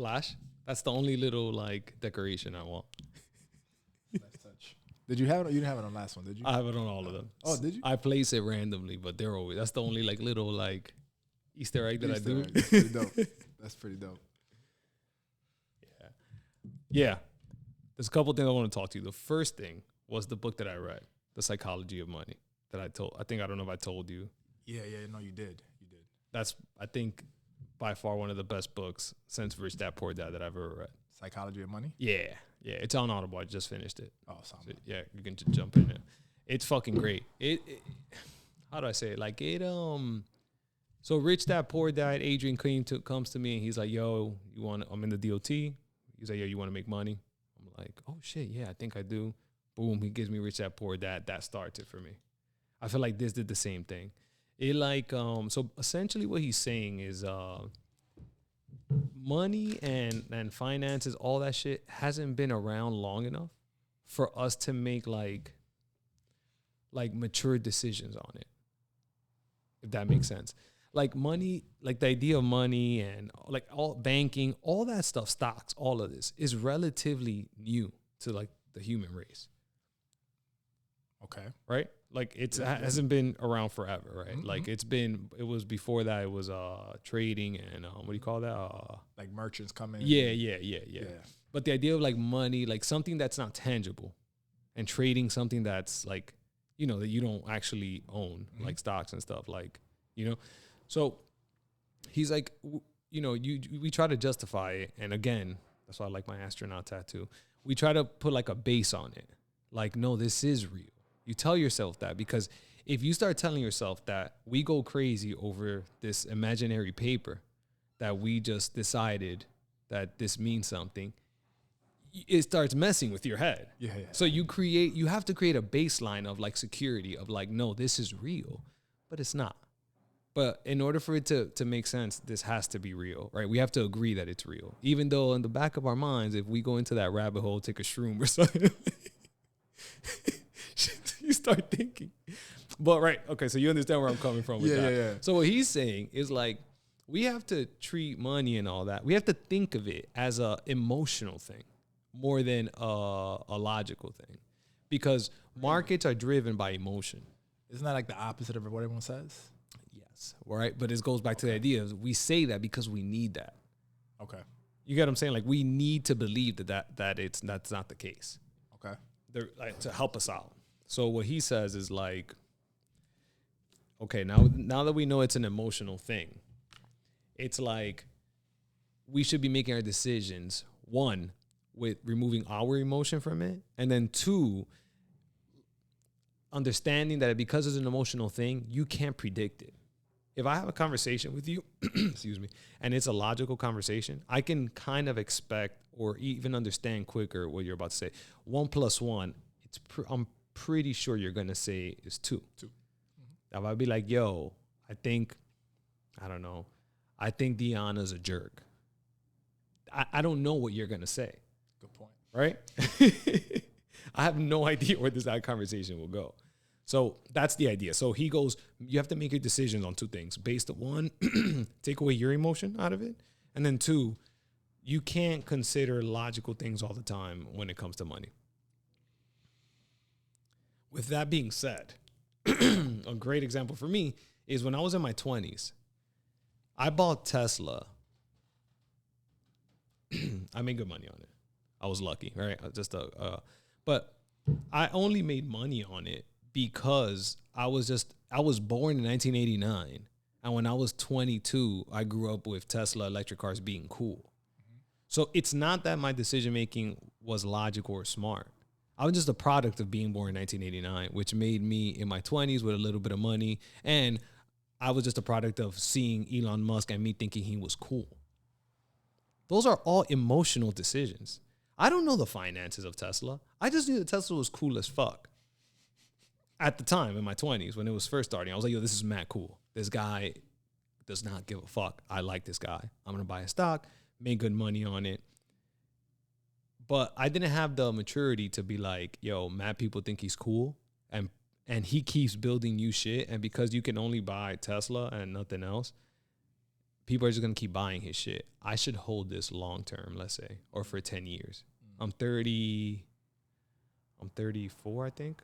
Splash. That's the only little like decoration I want. Nice touch. Did you have it? You didn't have it on the last one, did you? I have it on all of them. Oh, did you? I place it randomly, but they're always. That's the only like little like Easter egg that Easter I do. egg. That's pretty dope. That's pretty dope. Yeah. There's a couple things I want to talk to you. The first thing was the book that I read, The Psychology of Money, that I don't know if I told you. Yeah, no, you did. You did. That's, I think, by far one of the best books since Rich Dad Poor Dad that I've ever read. Psychology of Money? Yeah. It's on Audible. I just finished it. Oh, sounds So, yeah, you can just jump in it. It's fucking great. It how do I say it? Like it so Rich Dad Poor Dad, Adrian comes to me and he's like, yo, I'm in the DOT. He's like, yo, you want to make money? I'm like, oh shit, yeah, I think I do. Boom, he gives me Rich Dad Poor Dad. That starts it for me. I feel like this did the same thing. It like so essentially what he's saying is money and finances, all that shit hasn't been around long enough for us to make like mature decisions on it. If that makes sense. Like money, like the idea of money and like all banking, all that stuff, stocks, all of this is relatively new to like the human race. Okay. Right? Like it hasn't been around forever, right? Mm-hmm. Like it was before that, it was trading and what do you call that? Like merchants coming. Yeah. But the idea of like money, like something that's not tangible and trading something that's like, you know, that you don't actually own, like stocks and stuff, like, you know. So he's like, you know, we try to justify it. And again, that's why I like my astronaut tattoo. We try to put like a base on it. Like, no, this is real. You tell yourself that, because if you start telling yourself that we go crazy over this imaginary paper that we just decided that this means something, it starts messing with your head. Yeah. So you have to create a baseline of like security of like, no, this is real, but it's not. But in order for it to make sense, this has to be real, right? We have to agree that it's real. Even though in the back of our minds, if we go into that rabbit hole, take a shroom or something, you start thinking. But right, okay, so you understand where I'm coming from with that. Yeah. So what he's saying is like, we have to treat money and all that. We have to think of it as a emotional thing more than a logical thing, because markets are driven by emotion. Isn't that like the opposite of what everyone says? Yes, right. But it goes back to the idea of we say that because we need that. Okay. You get what I'm saying? Like we need to believe that's not the case. Okay. Like, to help us out. So what he says is like, okay, now that we know it's an emotional thing, it's like we should be making our decisions, one, with removing our emotion from it, and then two, understanding that because it's an emotional thing, you can't predict it. If I have a conversation with you, excuse me, and it's a logical conversation, I can kind of expect or even understand quicker what you're about to say. 1 + 1, I'm pretty sure you're going to say is 2. Mm-hmm. If I'd be like, yo, I think Deanna's a jerk. I don't know what you're going to say. Good point. Right? I have no idea where that conversation will go. So that's the idea. So he goes, you have to make your decisions on 2 things. Based on 1, take away your emotion out of it. And then 2, you can't consider logical things all the time when it comes to money. With that being said, a great example for me is when I was in my 20s, I bought Tesla. I made good money on it. I was lucky, right? But I only made money on it because I was born in 1989. And when I was 22, I grew up with Tesla electric cars being cool. Mm-hmm. So it's not that my decision-making was logical or smart. I was just a product of being born in 1989, which made me in my 20s with a little bit of money. And I was just a product of seeing Elon Musk and me thinking he was cool. Those are all emotional decisions. I don't know the finances of Tesla. I just knew that Tesla was cool as fuck. At the time, in my 20s, when it was first starting, I was like, yo, this is mad cool. This guy does not give a fuck. I like this guy. I'm going to buy a stock, make good money on it. But I didn't have the maturity to be like, yo, mad people think he's cool. And he keeps building new shit. And because you can only buy Tesla and nothing else, people are just gonna keep buying his shit. I should hold this long term, let's say, or for 10 years. I'm 34, I think.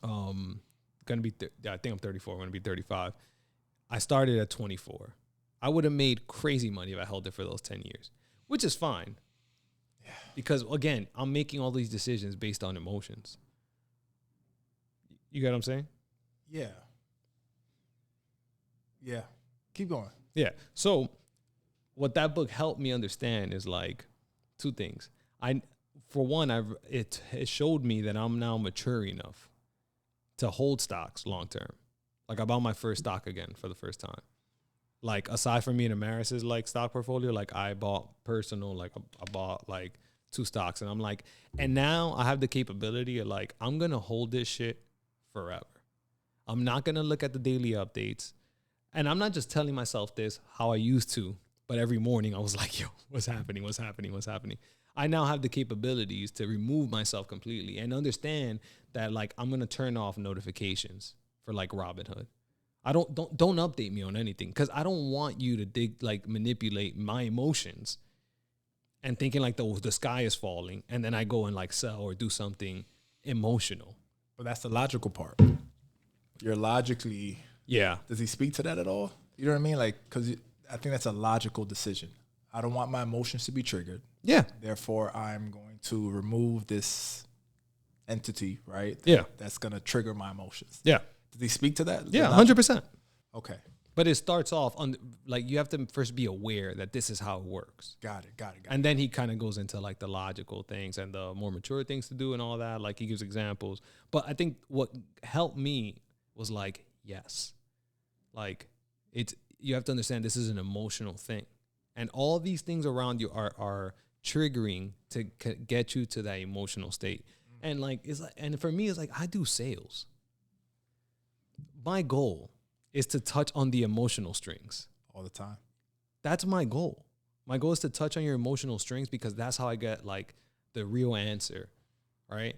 Gonna be I think I'm 34. I'm gonna be 35. I started at 24. I would have made crazy money if I held it for those 10 years, which is fine. Yeah. Because again, I'm making all these decisions based on emotions. You get what I'm saying? Yeah. Yeah. Keep going. Yeah. So what that book helped me understand is like two things. For one, it showed me that I'm now mature enough to hold stocks long term. Like I bought my first stock again for the first time. Like aside from me and Amaris's like stock portfolio, like I bought personal, like I bought like 2 stocks, and I'm like, and now I have the capability of like, I'm going to hold this shit forever. I'm not going to look at the daily updates. And I'm not just telling myself this how I used to, but every morning I was like, yo, what's happening? What's happening? What's happening? I now have the capabilities to remove myself completely and understand that like I'm going to turn off notifications for like Robinhood. I don't update me on anything because I don't want you to manipulate my emotions and thinking like the sky is falling and then I go and like sell or do something emotional. But that's the logical part. You're logically. Yeah. Does he speak to that at all? You know what I mean? Like, because I think that's a logical decision. I don't want my emotions to be triggered. Yeah. Therefore, I'm going to remove this entity, right? That's going to trigger my emotions. Yeah. Did he speak to that? Yeah, 100%. Okay. But it starts off on like you have to first be aware that this is how it works. Got it. And then he kind of goes into like the logical things and the more mature things to do and all that. Like he gives examples. But I think what helped me was like, yes, like you have to understand this is an emotional thing. And all these things around you are triggering to get you to that emotional state. And like, it's like, and for me, it's like, I do sales. My goal is to touch on the emotional strings all the time. That's my goal. My goal is to touch on your emotional strings because that's how I get like the real answer. Right.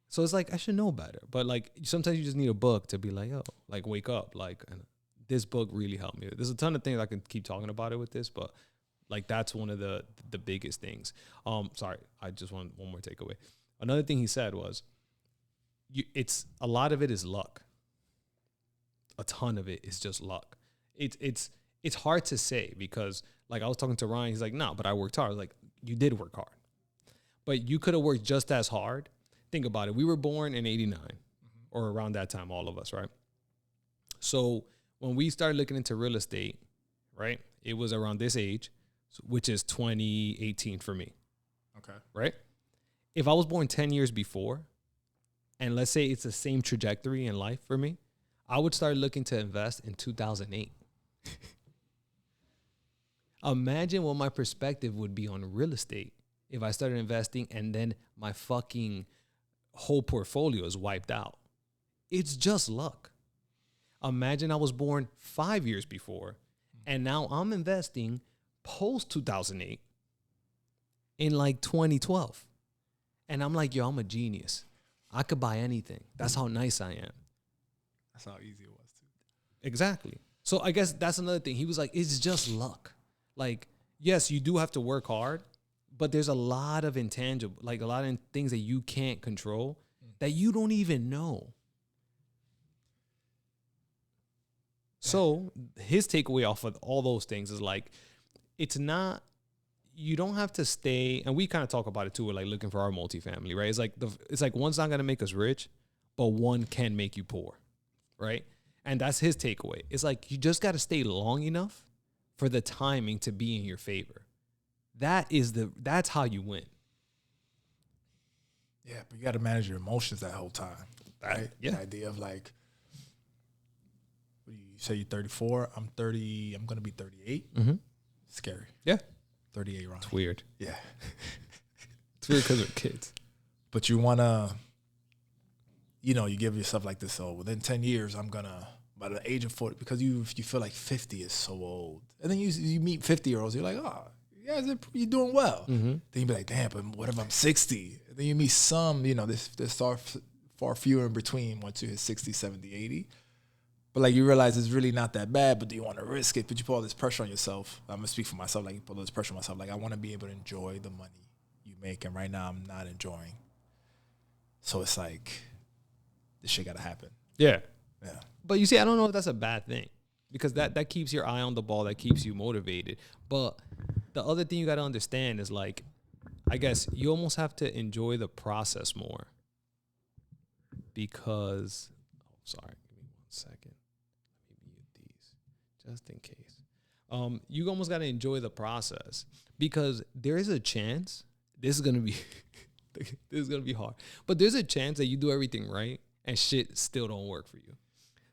So it's like, I should know better, but like sometimes you just need a book to be like, oh, like wake up. Like, and this book really helped me. There's a ton of things I can keep talking about it with this, but like, that's one of the biggest things. Sorry. I just want one more takeaway. Another thing he said was it's a lot of it is luck. A ton of it is just luck. It's hard to say because like I was talking to Ryan, he's like, no, but I worked hard. I was like, you did work hard, but you could have worked just as hard. Think about it. We were born in 89 or around that time, all of us, right? So when we started looking into real estate, right, it was around this age, which is 2018 for me. Okay. Right? If I was born 10 years before, and let's say it's the same trajectory in life for me, I would start looking to invest in 2008. Imagine what my perspective would be on real estate if I started investing and then my fucking whole portfolio is wiped out. It's just luck. Imagine I was born 5 years before and now I'm investing post 2008 in like 2012. And I'm like, yo, I'm a genius. I could buy anything. That's how nice I am. That's how easy it was too. Exactly. So I guess that's another thing. He was like, it's just luck. Like, yes, you do have to work hard, but there's a lot of intangible, like a lot of things that you can't control that you don't even know. So his takeaway off of all those things is like, it's not, you don't have to stay, and we kind of talk about it too, we're like looking for our multifamily, right? It's like one's not going to make us rich, but one can make you poor, right? And that's his takeaway. It's like, you just got to stay long enough for the timing to be in your favor. That's how you win. Yeah, but you got to manage your emotions that whole time, right? Yeah. The idea of like, you say you're 34, I'm 30, I'm going to be 38. Mm-hmm. Scary. Yeah. 38, Ronny. It's weird. Yeah. It's weird because we're kids. But you want to, you give yourself like this, so within 10 years, I'm going to, by the age of 40, because you feel like 50 is so old. And then you meet 50-year-olds, you're like, oh, yeah, you're doing well. Mm-hmm. Then you be like, damn, but what if I'm 60? And then you meet some, there's far fewer in between once you hit 60, 70, 80. But like you realize it's really not that bad, but do you want to risk it? But you put all this pressure on yourself. I'm gonna speak for myself. Like you put all this pressure on myself. Like I want to be able to enjoy the money you make, and right now I'm not enjoying. So it's like this shit gotta happen. Yeah. Yeah. But you see, I don't know if that's a bad thing because that keeps your eye on the ball. That keeps you motivated. But the other thing you got to understand is like, I guess you almost have to enjoy the process more because, sorry, give me 1 second. Let me mute these just in case. You almost got to enjoy the process because there is a chance this is going to be, this is going to be hard, but there's a chance that you do everything right and shit still don't work for you.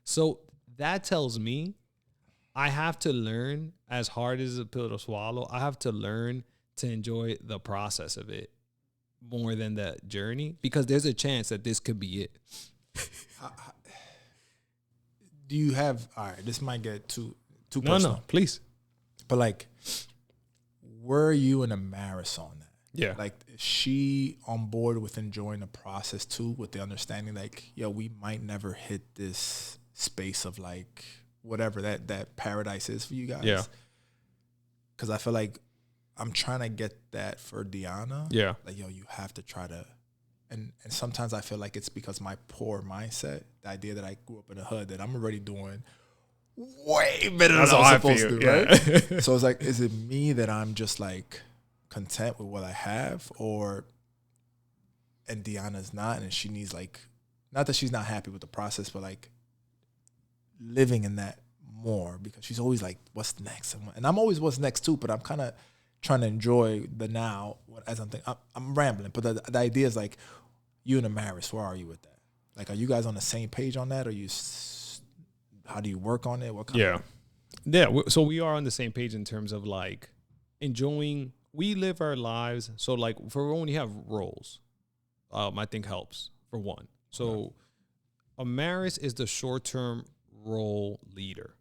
So that tells me I have to learn, as hard as a pill to swallow, I have to learn to enjoy the process of it more than the journey because there's a chance that this could be it. Do you have, all right, this might get too personal. No, please. But like, were you in a marathon? Yeah. Like, is she on board with enjoying the process too, with the understanding like, yo, we might never hit this space of like whatever that paradise is for you guys? Yeah. Because I feel like I'm trying to get that for Deanna. Yeah. Like, yo, you have to try to, and sometimes I feel like it's because my poor mindset, the idea that I grew up in the hood, that I'm already doing way better than I'm supposed to, right? So it's like, is it me that I'm just like content with what I have, and Deanna's not, and she needs like, not that she's not happy with the process, but like living in that more because she's always like, what's next? And I'm always what's next too, but I'm kind of trying to enjoy the now as I'm thinking. I'm rambling, but the idea is like, you and Amaris, where are you with that? Like, are you guys on the same page on that? Or how do you work on it? What kind of? Yeah. So we are on the same page in terms of like enjoying, we live our lives. So like for when you have roles, I think helps for one. So Amaris is the short-term role leader.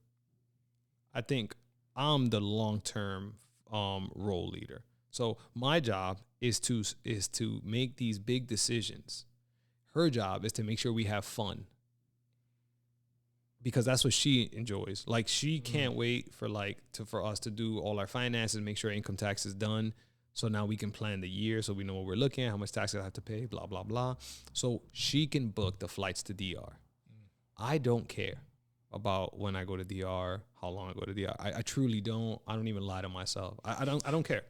I think I'm the long-term role leader. So my job is to make these big decisions. Her job is to make sure we have fun. Because that's what she enjoys. Like she can't wait for for us to do all our finances, make sure income tax is done. So now we can plan the year so we know what we're looking at, how much taxes I have to pay, blah, blah, blah. So she can book the flights to DR. I don't care about when I go to DR, how long I go to DR. I truly don't. I don't even lie to myself. I don't care.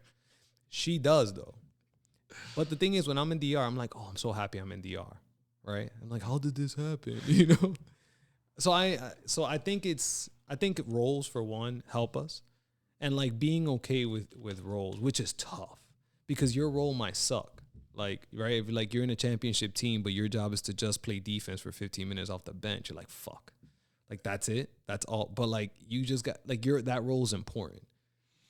She does though. But the thing is, when I'm in DR, I'm like, oh, I'm so happy I'm in DR, right? I'm like, how did this happen? You know? So I think roles for one help us, and like being okay with roles, which is tough because your role might suck. Like, right? If like you're in a championship team, but your job is to just play defense for 15 minutes off the bench, you're like, fuck. Like that's it. That's all. But like you just got like that role is important.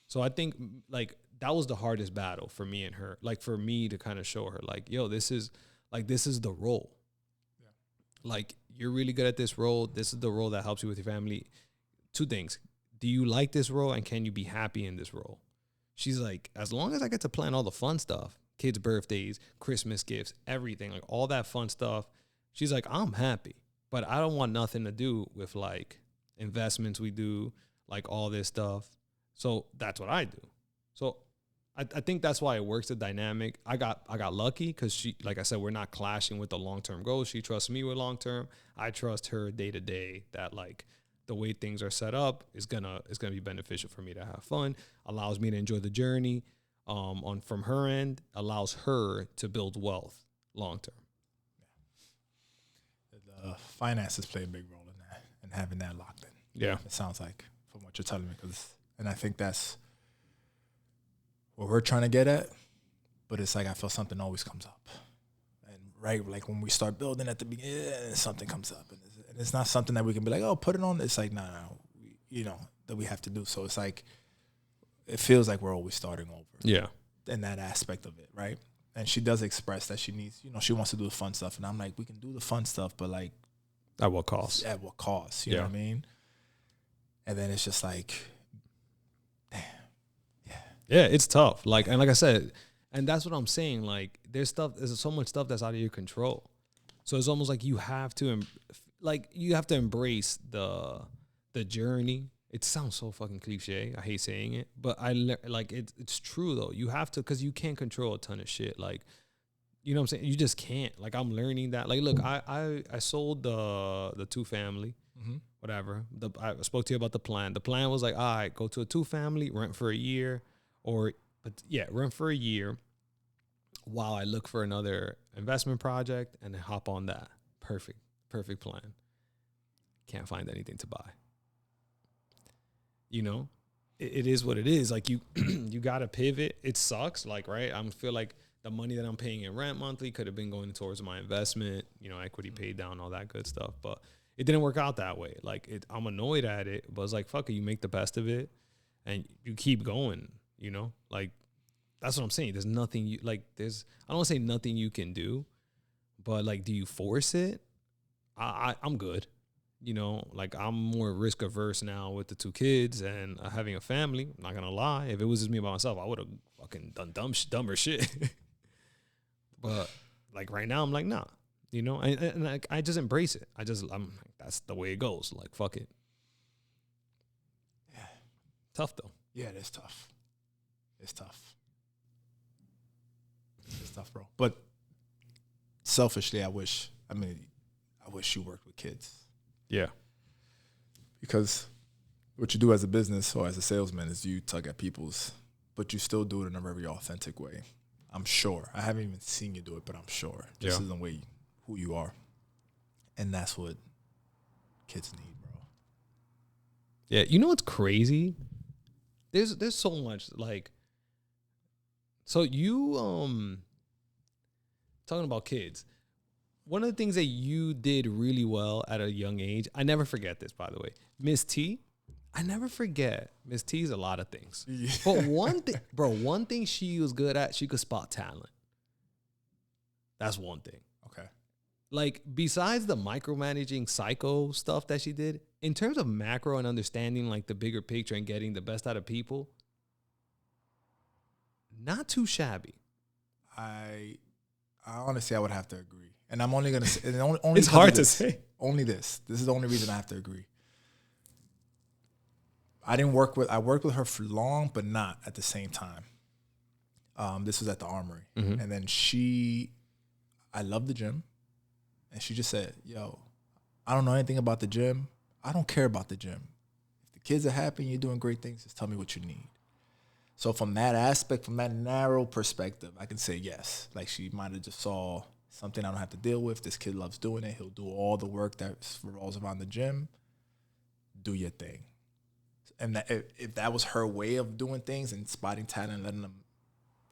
So I think like that was the hardest battle for me and her. Like for me to kind of show her like, yo, this is the role. Yeah. Like you're really good at this role. This is the role that helps you with your family. Two things. Do you like this role and can you be happy in this role? She's like, as long as I get to plan all the fun stuff, kids' birthdays, Christmas gifts, everything, like all that fun stuff. She's like, I'm happy, but I don't want nothing to do with like investments we do, like all this stuff. So that's what I do. So I think that's why it works, the dynamic. I got lucky because she, like I said, we're not clashing with the long-term goals. She trusts me with long-term. I trust her day-to-day that like the way things are set up is gonna be beneficial for me to have fun, allows me to enjoy the journey. From her end, allows her to build wealth long-term. The finances play a big role in that and having that locked in. Yeah. It sounds like from what you're telling me, and I think that's what we're trying to get at, but it's like I feel something always comes up. And right, like when we start building at the beginning, something comes up. And it's not something that we can be like, oh, put it on. It's like, no, that we have to do. So it's like, it feels like we're always starting over. Yeah. In that aspect of it, right? And she does express that she needs, she wants to do the fun stuff. And I'm like, we can do the fun stuff, but like. At what cost? At what cost, you know what I mean? And then it's just like, damn. Yeah, it's tough. Like, and like I said, and that's what I'm saying. Like, there's so much stuff that's out of your control. So it's almost like you have to, like you have to embrace the journey. It sounds so fucking cliche. I hate saying it, but like it's true though. You have to, because you can't control a ton of shit. Like, you know what I'm saying? You just can't. Like, I'm learning that. Like, look, I sold the 2-family, whatever. I spoke to you about the plan. The plan was like, all right, go to a 2-family, rent for a year, rent for a year while I look for another investment project and then hop on that. Perfect plan. Can't find anything to buy. You know, it is what it is. Like, you you gotta pivot. It sucks. Like, right, I feel like the money that I'm paying in rent monthly could have been going towards my investment, you know, equity paid down, all that good stuff. But it didn't work out that way. Like, I'm annoyed at it, but it's like, fuck it, you make the best of it and you keep going, you know? Like, that's what I'm saying. There's nothing I don't want to say nothing you can do, but like, do you force it? I'm good. You know, like, I'm more risk averse now with the 2 kids and having a family. I'm not gonna lie. If it was just me by myself, I would have fucking done dumber shit. But like right now, I'm like, nah. You know, and I just embrace it. I'm like, that's the way it goes. Like, fuck it. Yeah. Tough though. Yeah, it is tough. It's tough. It's tough, bro. But selfishly, I wish you worked with kids. Yeah. Because what you do as a business or as a salesman is you tug at people's, but you still do it in a very authentic way. I'm sure. I haven't even seen you do it, but I'm sure. This is the way who you are. And that's what kids need, bro. Yeah. You know what's crazy? There's so much, like, so you talking about kids. One of the things that you did really well at a young age, I never forget this, by the way. Miss T, I never forget. Miss T's a lot of things. Yeah. But one thing she was good at, she could spot talent. That's one thing. Okay. Like, besides the micromanaging psycho stuff that she did, in terms of macro and understanding, like, the bigger picture and getting the best out of people, not too shabby. I honestly, I would have to agree. And I'm only going to say, only it's hard to say. Only this. This is the only reason I have to agree. I worked with her for long, but not at the same time. This was at the Armory. Mm-hmm. And then I love the gym. And she just said, yo, I don't know anything about the gym. I don't care about the gym. If the kids are happy and you're doing great things, just tell me what you need. So from that aspect, from that narrow perspective, I can say yes. Like, she might have just saw something I don't have to deal with. This kid loves doing it. He'll do all the work that revolves around the gym. Do your thing. And that, if that was her way of doing things and spotting talent and letting them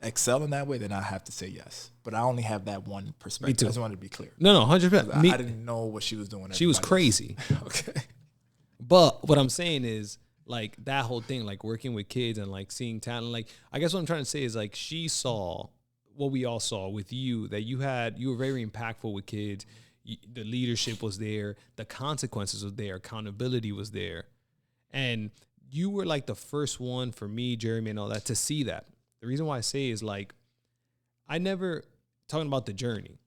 excel in that way, then I have to say yes. But I only have that one perspective. I just wanted to be clear. No, 100%. I didn't know what she was doing. She was crazy. Okay. But what I'm saying is, like, that whole thing, like, working with kids and, like, seeing talent, like, I guess what I'm trying to say is, like, she saw what we all saw with you, that you were very impactful with kids. The leadership was there. The consequences were there. Accountability was there. And you were, like, the first one for me, Jeremy, and all that, to see that. The reason why I say is, like, I never, talking about the journey,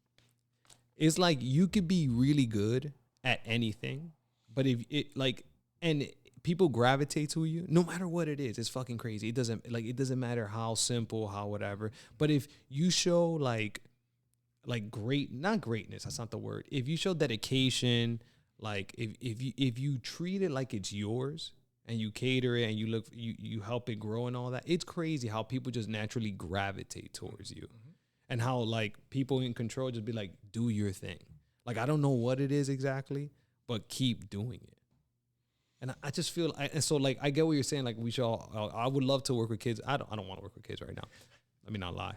it's like you could be really good at anything, but if it, like, and people gravitate to you, no matter what it is. It's fucking crazy. It doesn't matter how simple, how whatever. But if you show like not greatness, that's not the word. If you show dedication, like if you treat it like it's yours and you cater it and you help it grow and all that, it's crazy how people just naturally gravitate towards you. Mm-hmm. And how, like, people in control just be like, do your thing. Like, I don't know what it is exactly, but keep doing it. And I just feel, and so, like, I get what you're saying. Like, we should all, I would love to work with kids. I don't want to work with kids right now. Let me not lie.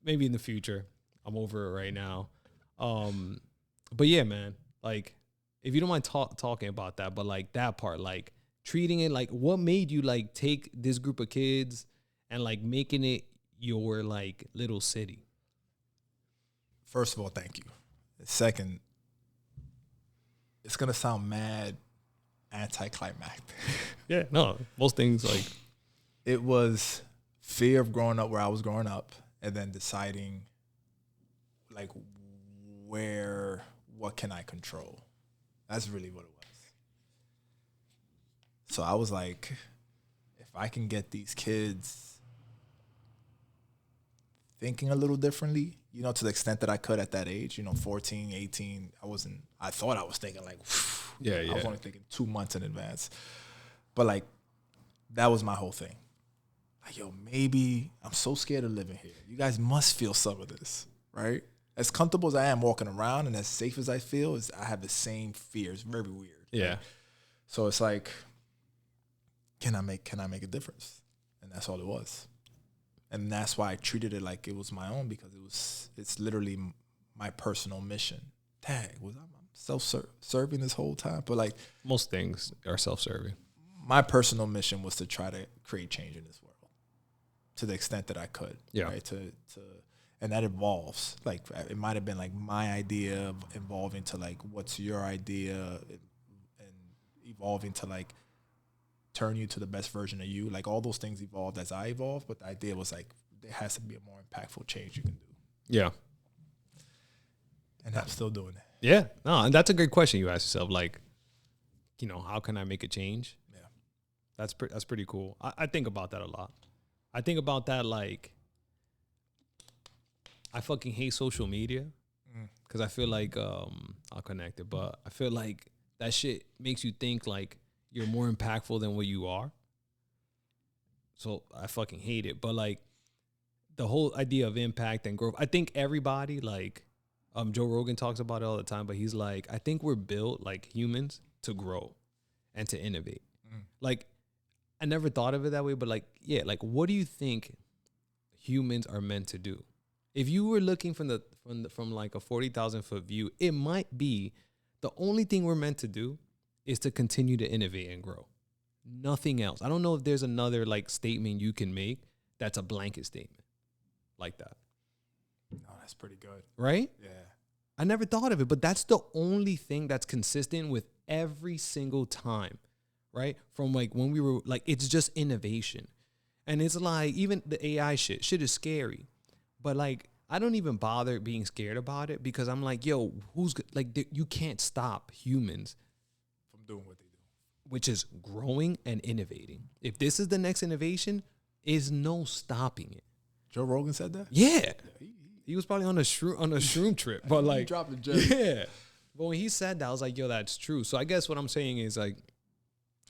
Maybe in the future. I'm over it right now. But yeah, man, like, if you don't mind talking about that, but like that part, like treating it, like, what made you like take this group of kids and like making it your like little city? First of all, thank you. Second, it's going to sound mad anticlimactic. Yeah, no, most things, like, it was fear of growing up where I was growing up and then deciding, like, what can I control? That's really what it was. So I was like, if I can get these kids thinking a little differently, you know, to the extent that I could at that age, you know, 14, 18, I thought I was thinking like, I was only thinking 2 months in advance. But like, that was my whole thing. Like, yo, maybe I'm so scared of living here. You guys must feel some of this, right? As comfortable as I am walking around and as safe as I feel, I have the same fear. It's very weird. Yeah. Right? So it's like, can I make a difference? And that's all it was. And that's why I treated it like it was my own, because it's literally my personal mission. Dang, I'm self-serving this whole time? But like, most things are self-serving. My personal mission was to try to create change in this world to the extent that I could. Yeah. Right? And that evolves. Like, it might have been like my idea evolving to like, what's your idea, and evolving to like turn you to the best version of you. Like, all those things evolved as I evolved, but the idea was like, there has to be a more impactful change you can do. Yeah. And I'm still doing it. Yeah. No, and that's a great question you ask yourself. Like, you know, how can I make a change? Yeah. That's pretty cool. I think about that a lot. I think about that, like, I fucking hate social media because I feel like I'll connect it, but I feel like that shit makes you think like you're more impactful than what you are. So I fucking hate it. But like the whole idea of impact and growth, I think everybody, like, Joe Rogan talks about it all the time, but he's like, I think we're built like humans to grow and to innovate. Like, I never thought of it that way, but like, yeah, like, what do you think humans are meant to do? If you were looking from like a 40,000 foot view, it might be the only thing we're meant to do is to continue to innovate and grow. Nothing else. I don't know if there's another like statement you can make that's a blanket statement like that. No, that's pretty good. Right? Yeah. I never thought of it, but that's the only thing that's consistent with every single time, right? From like when we were like, it's just innovation. And it's like, even the AI shit is scary. But like, I don't even bother being scared about it because I'm like, yo, you can't stop humans from doing what they do, which is growing and innovating. If this is the next innovation, is no stopping it. Joe Rogan said that? Yeah. He was probably on a shroom trip, but like, he dropped the gem. Yeah. But when he said that, I was like, yo, that's true. So I guess what I'm saying is like,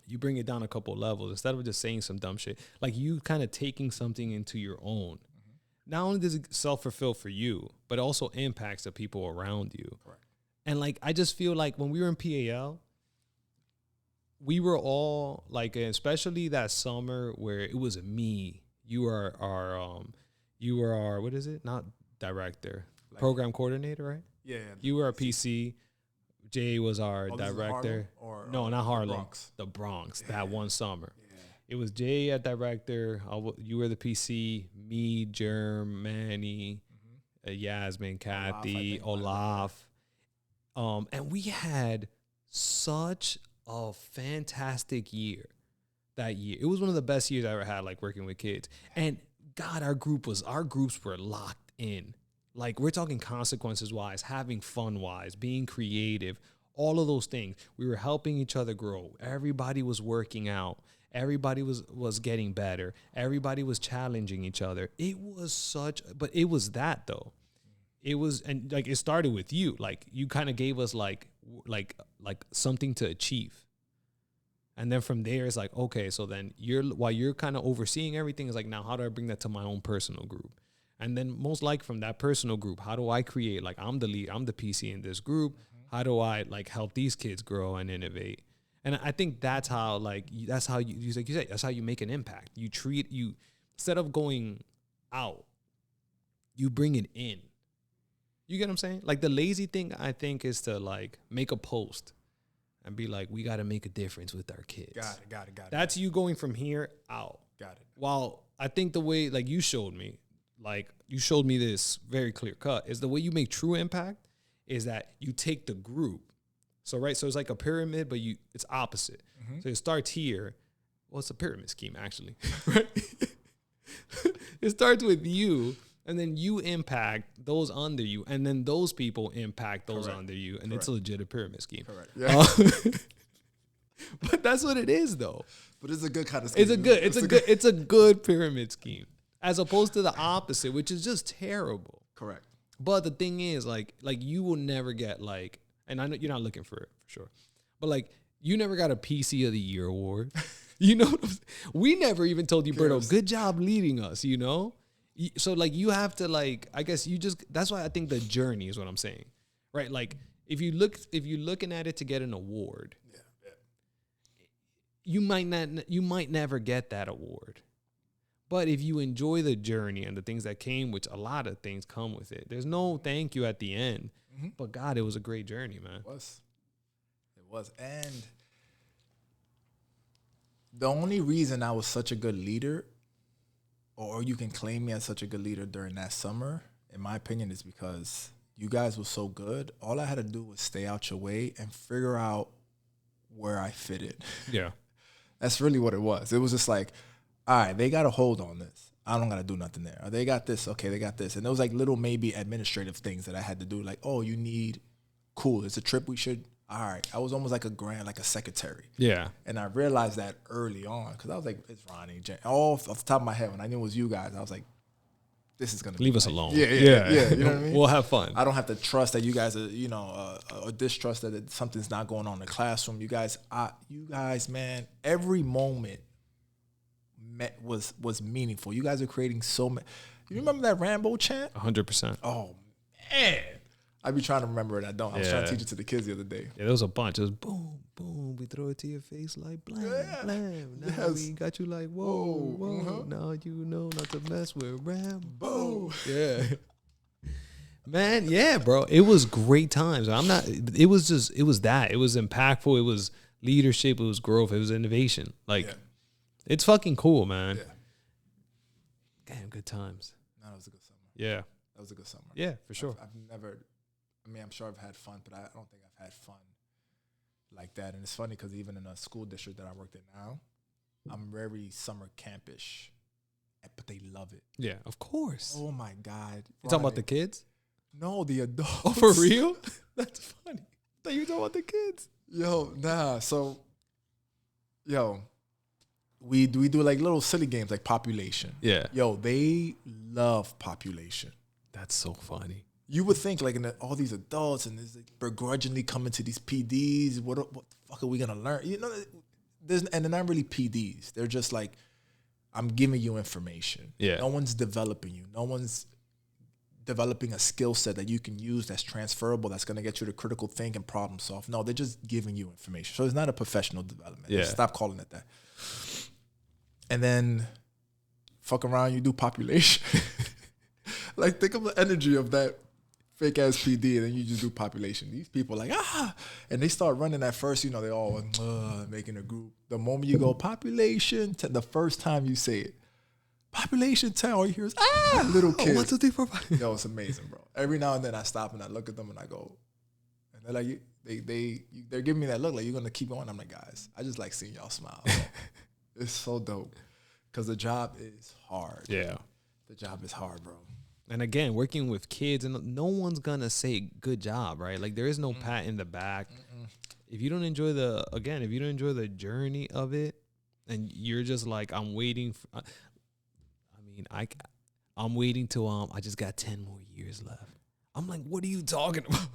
you bring it down a couple of levels instead of just saying some dumb shit. Like, you kind of taking something into your own. Not only does it self-fulfill for you, but also impacts the people around you. Correct. And like, I just feel like when we were in PAL, we were all like, especially that summer where it was me, you were our, what is it? Not director, like, program coordinator, right? Yeah. You were our PC. Jay was our director. No, not Harlem. The Bronx. Yeah. That one summer. Yeah. It was Jay at director. You were the PC. Me, Germ, Manny, Yasmin, Kathy, Olaf. And we had such a fantastic year that year. It was one of the best years I ever had, like, working with kids. And God, our groups were locked in. Like, we're talking consequences wise, having fun wise, being creative, all of those things. We were helping each other grow. Everybody was working out. Everybody was getting better. Everybody was challenging each other. It was but it was that though. It was, and like, it started with you. Like, you kind of gave us like something to achieve. And then from there, it's like, okay, so then while you're kind of overseeing everything, it's like, now how do I bring that to my own personal group? And then most likely from that personal group, how do I create, like, I'm the lead, I'm the PC in this group. How do I like help these kids grow and innovate? And I think that's how, like, that's how you like you say, that's how you make an impact. You instead of going out, you bring it in. You get what I'm saying? Like, the lazy thing, I think, is to like make a post and be like, we got to make a difference with our kids. Got it. That's you going from here out. Got it. While I think the way, like, you showed me this very clear cut, is the way you make true impact is that you take the group. So, right, so it's like a pyramid, but it's opposite. Mm-hmm. So it starts here. Well, it's a pyramid scheme, actually. Right? It starts with you, And then you impact those under you, and then those people impact those under you, and it's a legit pyramid scheme. Correct. Yeah. But that's what it is, though. But it's a good kind of scheme. It's a good pyramid scheme, as opposed to the opposite, which is just terrible. Correct. But the thing is, like you will never get like, and I know you're not looking for it for sure, but like you never got a PC of the Year award. You know what I'm saying? We never even told you, Berto, good job leading us. You know. So like you have to like, I guess you just, that's why I think the journey is what I'm saying, right? Like if you're looking at it to get an award, you might never get that award. But if you enjoy the journey and the things that came, which a lot of things come with it, there's no thank you at the end. Mm-hmm. But God, it was a great journey, man. It was. And the only reason I was such a good leader, or you can claim me as such a good leader during that summer, in my opinion, is because you guys were so good. All I had to do was stay out your way and figure out where I fitted. Yeah. That's really what it was. It was just like, all right, they got a hold on this. I don't got to do nothing there. Or they got this. Okay, they got this. And there was like little maybe administrative things that I had to do. Like, oh, you need, cool, it's a trip we should, all right. I was almost like a secretary. Yeah. And I realized that early on because I was like, it's Ronny. Off the top of my head, when I knew it was you guys, I was like, this is going to leave us alone. Yeah. You know what I mean? We'll have fun. I don't have to trust that you guys are, or distrust that something's not going on in the classroom. You guys, man, every moment was meaningful. You guys are creating so many. You remember that Rambo chant? 100%. Oh, man. I be trying to remember it. I don't. I was trying to teach it to the kids the other day. Yeah, there was a bunch. It was boom, boom. We throw it to your face like blam, blam. Now we got you like whoa. Uh-huh. Now you know not to mess with Rambo. Yeah. Man, yeah, bro. It was great times. It was that. It was impactful. It was leadership. It was growth. It was innovation. Like, it's fucking cool, man. Yeah. Damn, good times. No, that was a good summer. Yeah. That was a good summer. Yeah, for sure. I've never, I'm sure I've had fun, but I don't think I've had fun like that. And it's funny because even in a school district that I worked in now, I'm very summer campish, but they love it. Yeah, of course. Oh, my God. You talking about the kids? No, the adults. Oh, for real? That's funny. I thought you were talking about the kids. Yo, nah. So, we do like little silly games like population. Yeah. Yo, they love population. That's so funny. You would think like all these adults and like begrudgingly coming to these PDs. What the fuck are we gonna learn? And they're not really PDs. They're just like, I'm giving you information. Yeah. No one's developing you. No one's developing a skill set that you can use that's transferable, that's gonna get you to critical think and problem solve. No, they're just giving you information. So it's not a professional development. Yeah. Stop calling it that. And then fuck around, you do population. Like, think of the energy of that fake ass PD, and then you just do population. These people like, and they start running at first, they all making a group. The moment you go population, the first time you say it, population 10, all you hear is, little kids. 1, 2, 3, 4, 5. Yo, it's amazing, bro. Every now and then I stop and I look at them and I go, and they're like, they're giving me that look like, you're going to keep going. I'm like, guys, I just like seeing y'all smile. It's so dope because the job is hard. Yeah. The job is hard, bro. And again, working with kids, and no one's gonna say good job, right? Like, there is no pat in the back. If you don't enjoy the journey of it, and you're just like, I'm waiting till I just got 10 more years left. I'm like, what are you talking about?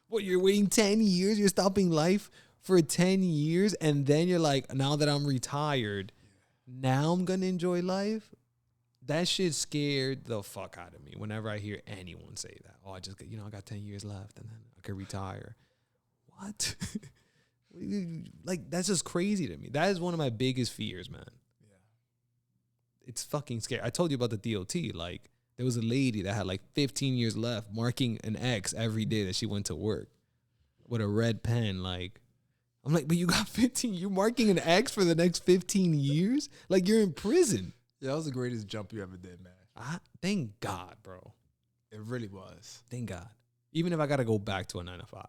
What, you're waiting 10 years? You're stopping life for 10 years, and then you're like, now that I'm retired, now I'm gonna enjoy life? That shit scared the fuck out of me whenever I hear anyone say that. Oh, I got 10 years left and then I could retire. What? Like, that's just crazy to me. That is one of my biggest fears, man. Yeah. It's fucking scary. I told you about the DOT. Like, there was a lady that had like 15 years left, marking an X every day that she went to work with a red pen. Like, I'm like, but you got 15, you're marking an X for the next 15 years? Like, you're in prison. Yeah, that was the greatest jump you ever did, man. Thank God, bro. It really was. Thank God. Even if I got to go back to a 9 to 5,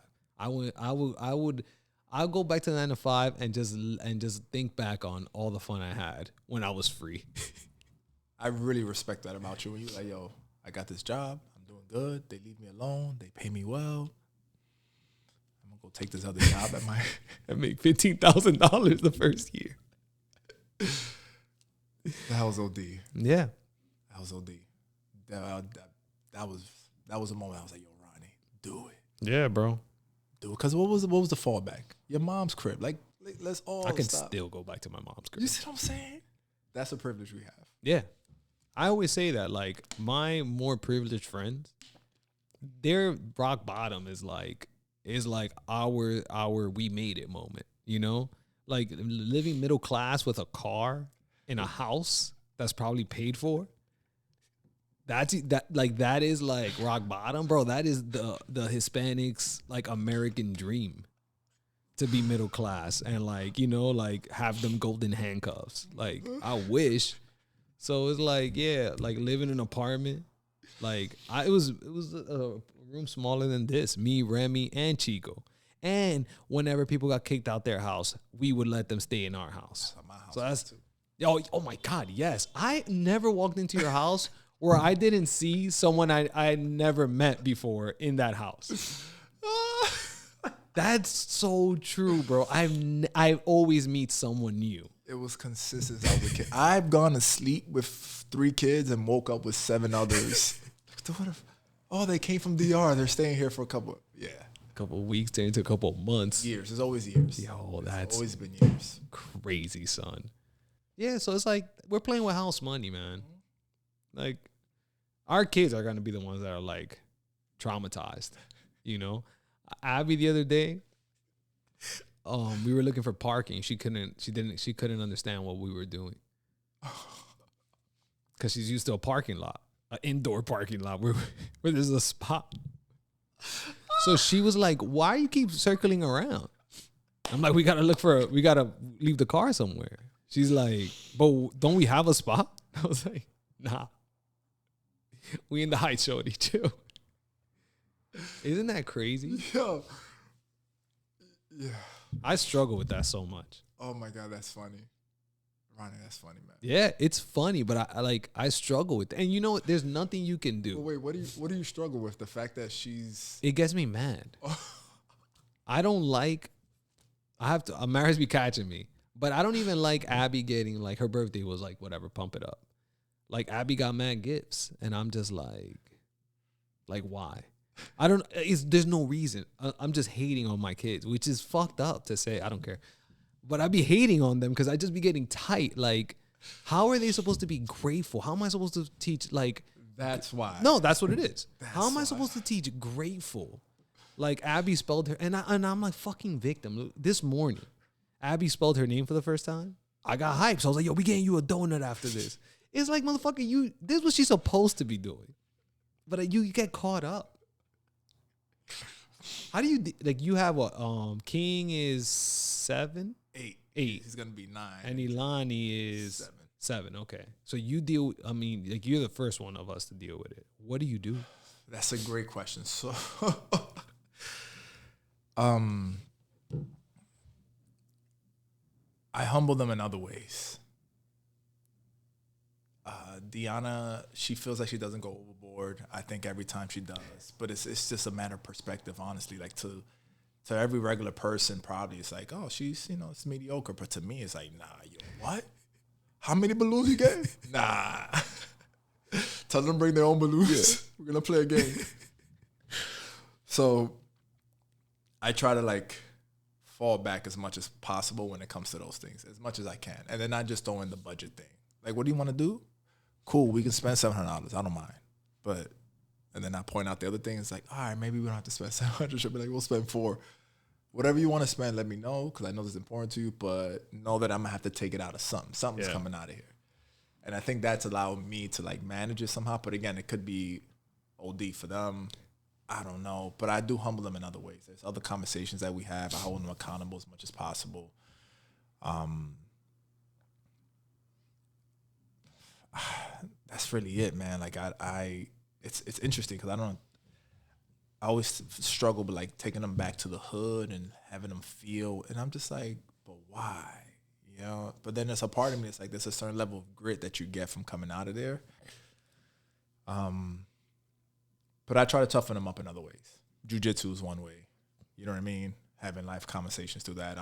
I'll go back to the 9 to 5 and just think back on all the fun I had when I was free. I really respect that about you. When you're like, yo, I got this job. I'm doing good. They leave me alone. They pay me well. I'm gonna go take this other job at my. I make $15,000 the first year. That was OD. Yeah, That was OD. That was a moment I was like, yo, Ronnie, do it. yeah, bro. Do it. Because what was the fallback? Your mom's crib. Like let's all I can stop. still go back to my mom's crib. You see what I'm saying? That's a privilege we have. Yeah. I always say that, like, my more privileged friends, their rock bottom is like our we made it moment, you know? Like living middle class with a car in a house that's probably paid for. That is like rock bottom, bro. That is the Hispanics like American dream. To be middle class and like, you know, like have them golden handcuffs. Like I wish. So it's like, yeah, like living in an apartment. Like it was a room smaller than this. Me, Remy, and Chico. And whenever people got kicked out their house, we would let them stay in our house. That's my house So that's too. oh my God, yes. I never walked into your house where I didn't see someone I never met before in that house. That's so true, bro. I always meet someone new. It was consistent as I was a kid. I've gone to sleep with 3 kids and woke up with 7 others. They came from DR. They're staying here for a couple Couple weeks into a couple months. years. It's always years. Yo, that's always been years. crazy, son. Yeah, so it's like we're playing with house money, man. Like our kids are gonna be the ones that are like traumatized, you know. Abby the other day, we were looking for parking. She couldn't understand what we were doing because she's used to a parking lot, an indoor parking lot where there's a spot. So she was like, "Why you keep circling around?" I'm like, "We gotta leave the car somewhere." She's like, "But don't we have a spot?" I was like, "Nah, we in the Heights, shorty, too." Isn't that crazy? Yeah. I struggle with that so much. Oh my God, that's funny. Ronnie, that's funny, man. Yeah, it's funny, but I struggle with it. And you know what? There's nothing you can do. But wait, what do you struggle with? The fact that she's It gets me mad. I don't like Maris be catching me. But I don't even like Abby getting, like, her birthday was like, whatever, pump it up. Like, Abby got mad gifts. And I'm just like, why? There's no reason. I'm just hating on my kids, which is fucked up to say. I don't care. But I be hating on them because I just be getting tight. Like, how are they supposed to be grateful? How am I supposed to teach, like... That's why. No, that's what it is. How am I supposed to teach grateful? Like, Abby spelled her... And I'm like fucking victim. This morning, Abby spelled her name for the first time. I got hyped. So I was like, yo, we getting you a donut after this. It's like, motherfucker, this is what she's supposed to be doing. But you get caught up. How do you like? You have a King is 7, 8. He's gonna be 9, and Ilani is 7. Okay, so you deal. I mean, like you're the first one of us to deal with it. What do you do? That's a great question. So, I humble them in other ways. Deanna, she feels like she doesn't go overboard. I think every time she does, but it's just a matter of perspective, honestly. Like to every regular person, probably it's like, oh, she's it's mediocre. But to me, it's like, nah, yo, what? How many balloons you get? Nah. Tell them to bring their own balloons. Yeah. We're gonna play a game. So I try to like fall back as much as possible when it comes to those things, as much as I can, and then I just throw in the budget thing. Like, what do you want to do? Cool, we can spend $700. I don't mind. And then I point out the other thing. It's like, all right, maybe we don't have to spend $700. She'll be like, we'll spend $400. Whatever you want to spend, let me know, because I know this is important to you. But know that I'm gonna have to take it out of something. Something's coming out of here. And I think that's allowed me to like manage it somehow. But again, it could be OD for them. I don't know. But I do humble them in other ways. There's other conversations that we have. I hold them accountable as much as possible. That's really it, man. Like it's interesting because I always struggle with like taking them back to the hood and having them feel, and I'm just like, but why? But then there's a part of me that's like, there's a certain level of grit that you get from coming out of there. But I try to toughen them up in other ways. Jiu-jitsu is one way. You know what I mean? Having life conversations through that.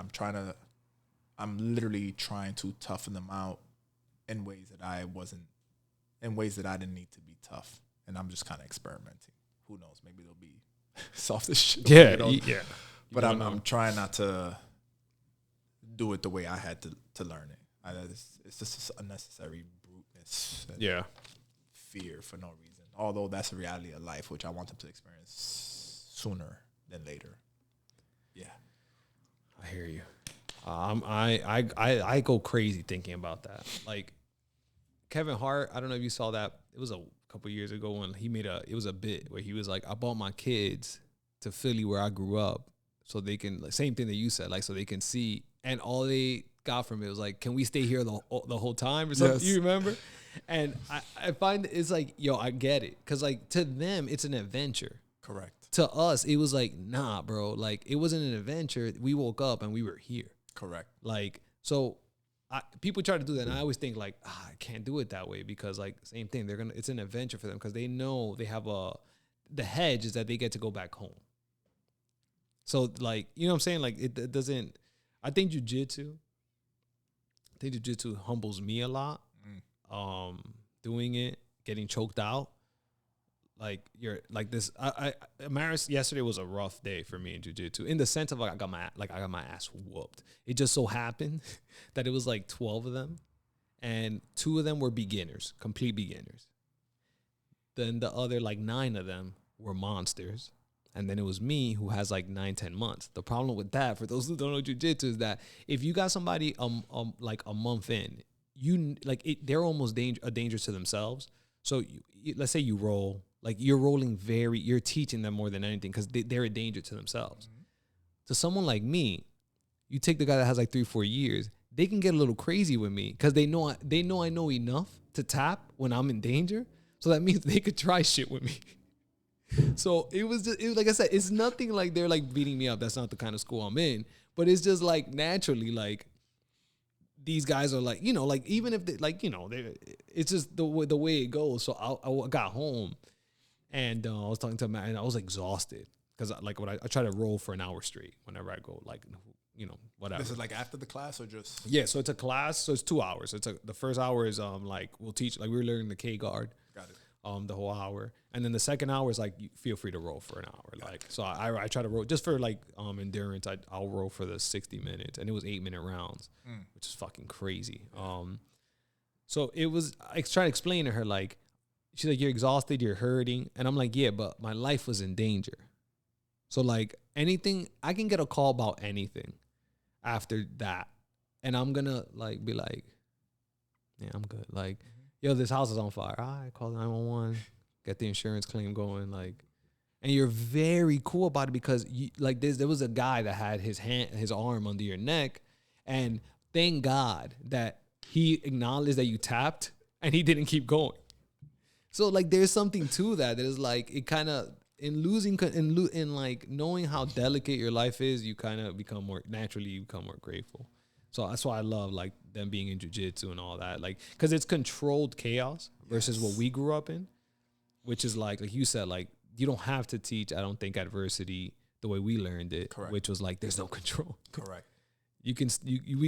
I'm literally trying to toughen them out in ways that I didn't need to be tough. And I'm just kind of experimenting. Who knows? Maybe they'll be soft as shit. Yeah, yeah. But I'm trying not to do it the way I had to learn it. It's just unnecessary bruteness. And fear for no reason. Although that's a reality of life, which I want them to experience sooner than later. Yeah, I hear you. I go crazy thinking about that. Like Kevin Hart, I don't know if you saw that. It was a couple years ago when he it was a bit where he was like, I brought my kids to Philly where I grew up so they can, like, same thing that you said, like, so they can see. And all they got from it was like, can we stay here the whole time or something? Yes. You remember? And I find it's like, yo, I get it. Because, like, to them, it's an adventure. Correct. To us, it was like, nah, bro. Like, it wasn't an adventure. We woke up and we were here. Correct. Like, so people try to do that. And I always think, like, I can't do it that way because, like, same thing. It's an adventure for them because they know they have the hedge is that they get to go back home. So, like, you know what I'm saying? Like, it doesn't, I think jujitsu humbles me a lot. Doing it, getting choked out, like you're like this. Maris yesterday was a rough day for me in jiu-jitsu in the sense of, like, I got my ass whooped. It just so happened that it was like 12 of them, and 2 of them were beginners, complete beginners. Then the other, like, 9 of them were monsters. And then it was me who has like 9-10 months. The problem with that, for those who don't know jiu-jitsu, is that if you got somebody like a month in, they're almost a danger to themselves. So let's say you roll, like, you're rolling you're teaching them more than anything because they're a danger to themselves. Mm-hmm. To someone like me, you take the guy that has like 3-4 years, they can get a little crazy with me because they know I know enough to tap when I'm in danger. So that means they could try shit with me. So it was like I said, it's nothing like they're like beating me up. That's not the kind of school I'm in. But it's just like naturally, like, these guys are like, you know, like, even if they, like, you know, it's just the way it goes. So I got home and I was talking to Matt and I was exhausted because, like, when I try to roll for an hour straight whenever I go, like, you know, whatever. This is like after the class or just? Yeah, so it's a class. So it's 2 hours. The first hour is like we'll teach, like, we were learning the K guard. Got it. The whole hour, and then the second hour is like, you feel free to roll for an hour. Got like it. So I try to roll just for like endurance. I'll roll for the 60 minutes, and it was 8-minute rounds, which is fucking crazy. So it was, I try to explain to her, like, she's like, you're exhausted, you're hurting, and I'm like, yeah, but my life was in danger. So, like, anything, I can get a call about anything after that, and I'm gonna, like, be like, yeah, I'm good. Like, yo, this house is on fire. All right, call 911, get the insurance claim going, like, and you're very cool about it because you, like, there was a guy that had his arm under your neck, and thank God that he acknowledged that you tapped and he didn't keep going. So, like, there's something to that is like, it kind of, in like knowing how delicate your life is, you kind of become more grateful. So that's why I love, like, them being in jiu-jitsu and all that, like, because it's controlled chaos versus what we grew up in, which is like you said, like, you don't have to teach, I don't think, adversity the way we learned it. Correct. Which was like, there's no control. Correct. We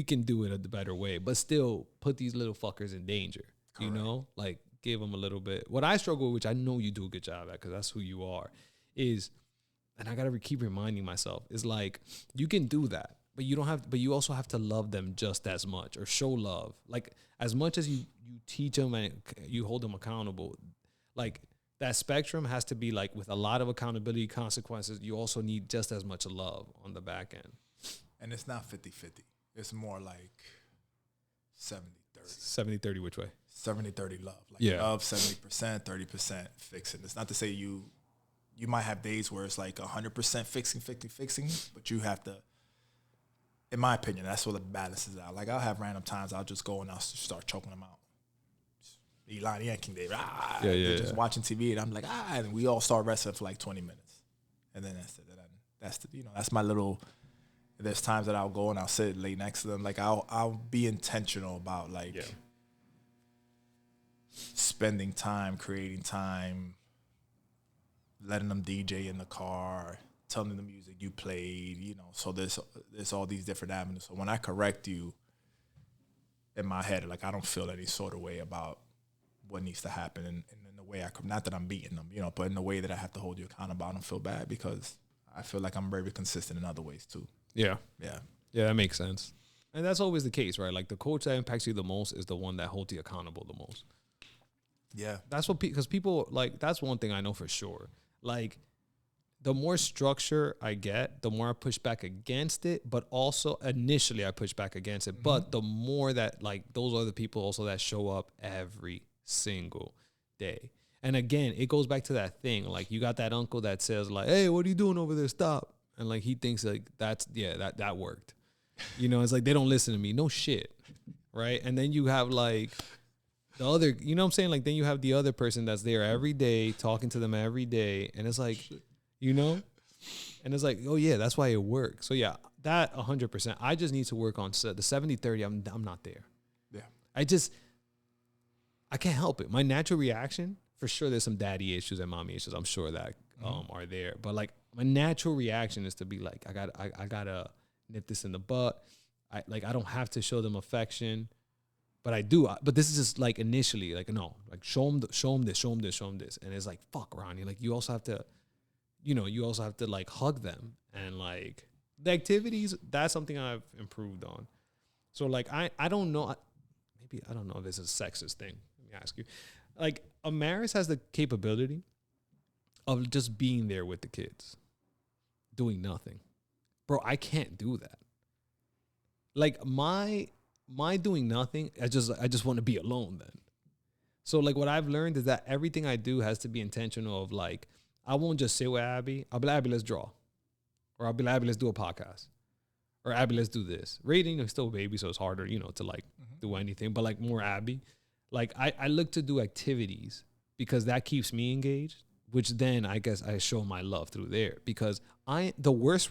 can do it a better way, but still put these little fuckers in danger. Correct. You know, like, give them a little bit. What I struggle with, which I know you do a good job at because that's who you are, is, and I gotta keep reminding myself, is like, you can do that. But you don't have. But you also have to love them just as much, or show love, like, as much as you teach them and you hold them accountable. Like, that spectrum has to be, like, with a lot of accountability consequences. You also need just as much love on the back end. And it's not 50-50. It's more like 70-30. 70-30 which way? 70-30 love. Like, love 70%, 30% fixing. It's not to say you might have days where it's like 100% fixing, but you have to. In my opinion, that's what the balance is out. Like, I'll have random times I'll just go and I'll start choking them out. Elani and King David, just watching TV, and I'm like, and we all start wrestling for like 20 minutes, and then that's my little. There's times that I'll go and I'll sit lay next to them. Like, I'll be intentional about, like, spending time, creating time, letting them DJ in the car, telling them the music you played, so there's all these different avenues. So when I correct you in my head, like I don't feel any sort of way about what needs to happen in the way not that I'm beating them, but in the way that I have to hold you accountable. I don't feel bad because I feel like I'm very consistent in other ways too. Yeah. Yeah. Yeah, that makes sense. And that's always the case, right? Like the coach that impacts you the most is the one that holds you accountable the most. Yeah. That's what, because people, like, that's one thing I know for sure. Like, the more structure I get, the more I push back against it. But also, initially, I push back against it. Mm-hmm. But the more that, like, those are the people also that show up every single day. And again, it goes back to that thing. Like, you got that uncle that says, like, hey, what are you doing over there? Stop. And, like, he thinks, like, that worked. It's like, they don't listen to me. No shit. Right? And then you have, like, the other, you know what I'm saying? Like, then you have the other person that's there every day, talking to them every day. And it's like, and it's like, oh, yeah, that's why it works. So, yeah, that 100%. I just need to work on the 70-30. I'm not there. Yeah. I can't help it. My natural reaction, for sure, there's some daddy issues and mommy issues. I'm sure that are there. But, like, my natural reaction is to be like, I gotta nip this in the butt. I don't have to show them affection. But I do. But this is just like initially, like, no, like show them this. And it's like, fuck, Ronny. Like, you also have to, like hug them. And like the activities, that's something I've improved on. So like, I don't know. Maybe, I don't know if this is a sexist thing. Let me ask you. Like, Amaris has the capability of just being there with the kids, doing nothing. Bro, I can't do that. Like, my doing nothing, I just want to be alone then. So like what I've learned is that everything I do has to be intentional of like, I won't just sit with Abby. I'll be like, Abby, let's draw. Or I'll be like, Abby, let's do a podcast. Or Abby, let's do this. Rating is still a baby, so it's harder, to like do anything. But like more Abby. Like I look to do activities because that keeps me engaged, which then I guess I show my love through there. Because the worst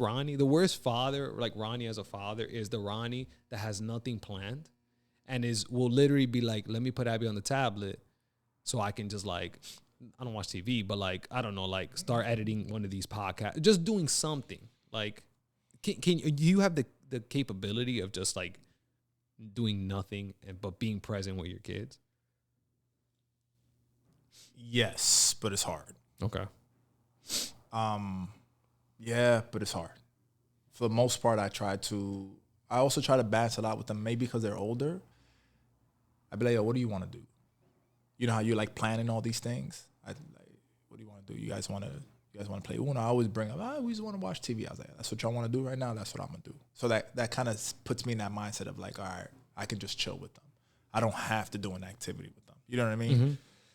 father, like Ronny as a father, is the Ronny that has nothing planned and will literally be like, let me put Abby on the tablet so I can just like, I don't watch TV, but like, I don't know, like start editing one of these podcasts, just doing something. Like, do you have the capability of just like doing nothing but being present with your kids? Yes, but it's hard. Okay. Yeah, but it's hard. For the most part, I also try to balance it out with them, maybe because they're older. I'd be like, yo, what do you want to do? You know how you're like planning all these things? What do you want to do? You guys want to play Uno? I always bring up, we just want to watch TV. I was like, that's what y'all want to do right now? That's what I'm going to do. So that kind of puts me in that mindset of like, all right, I can just chill with them. I don't have to do an activity with them. You know what I mean? Mm-hmm.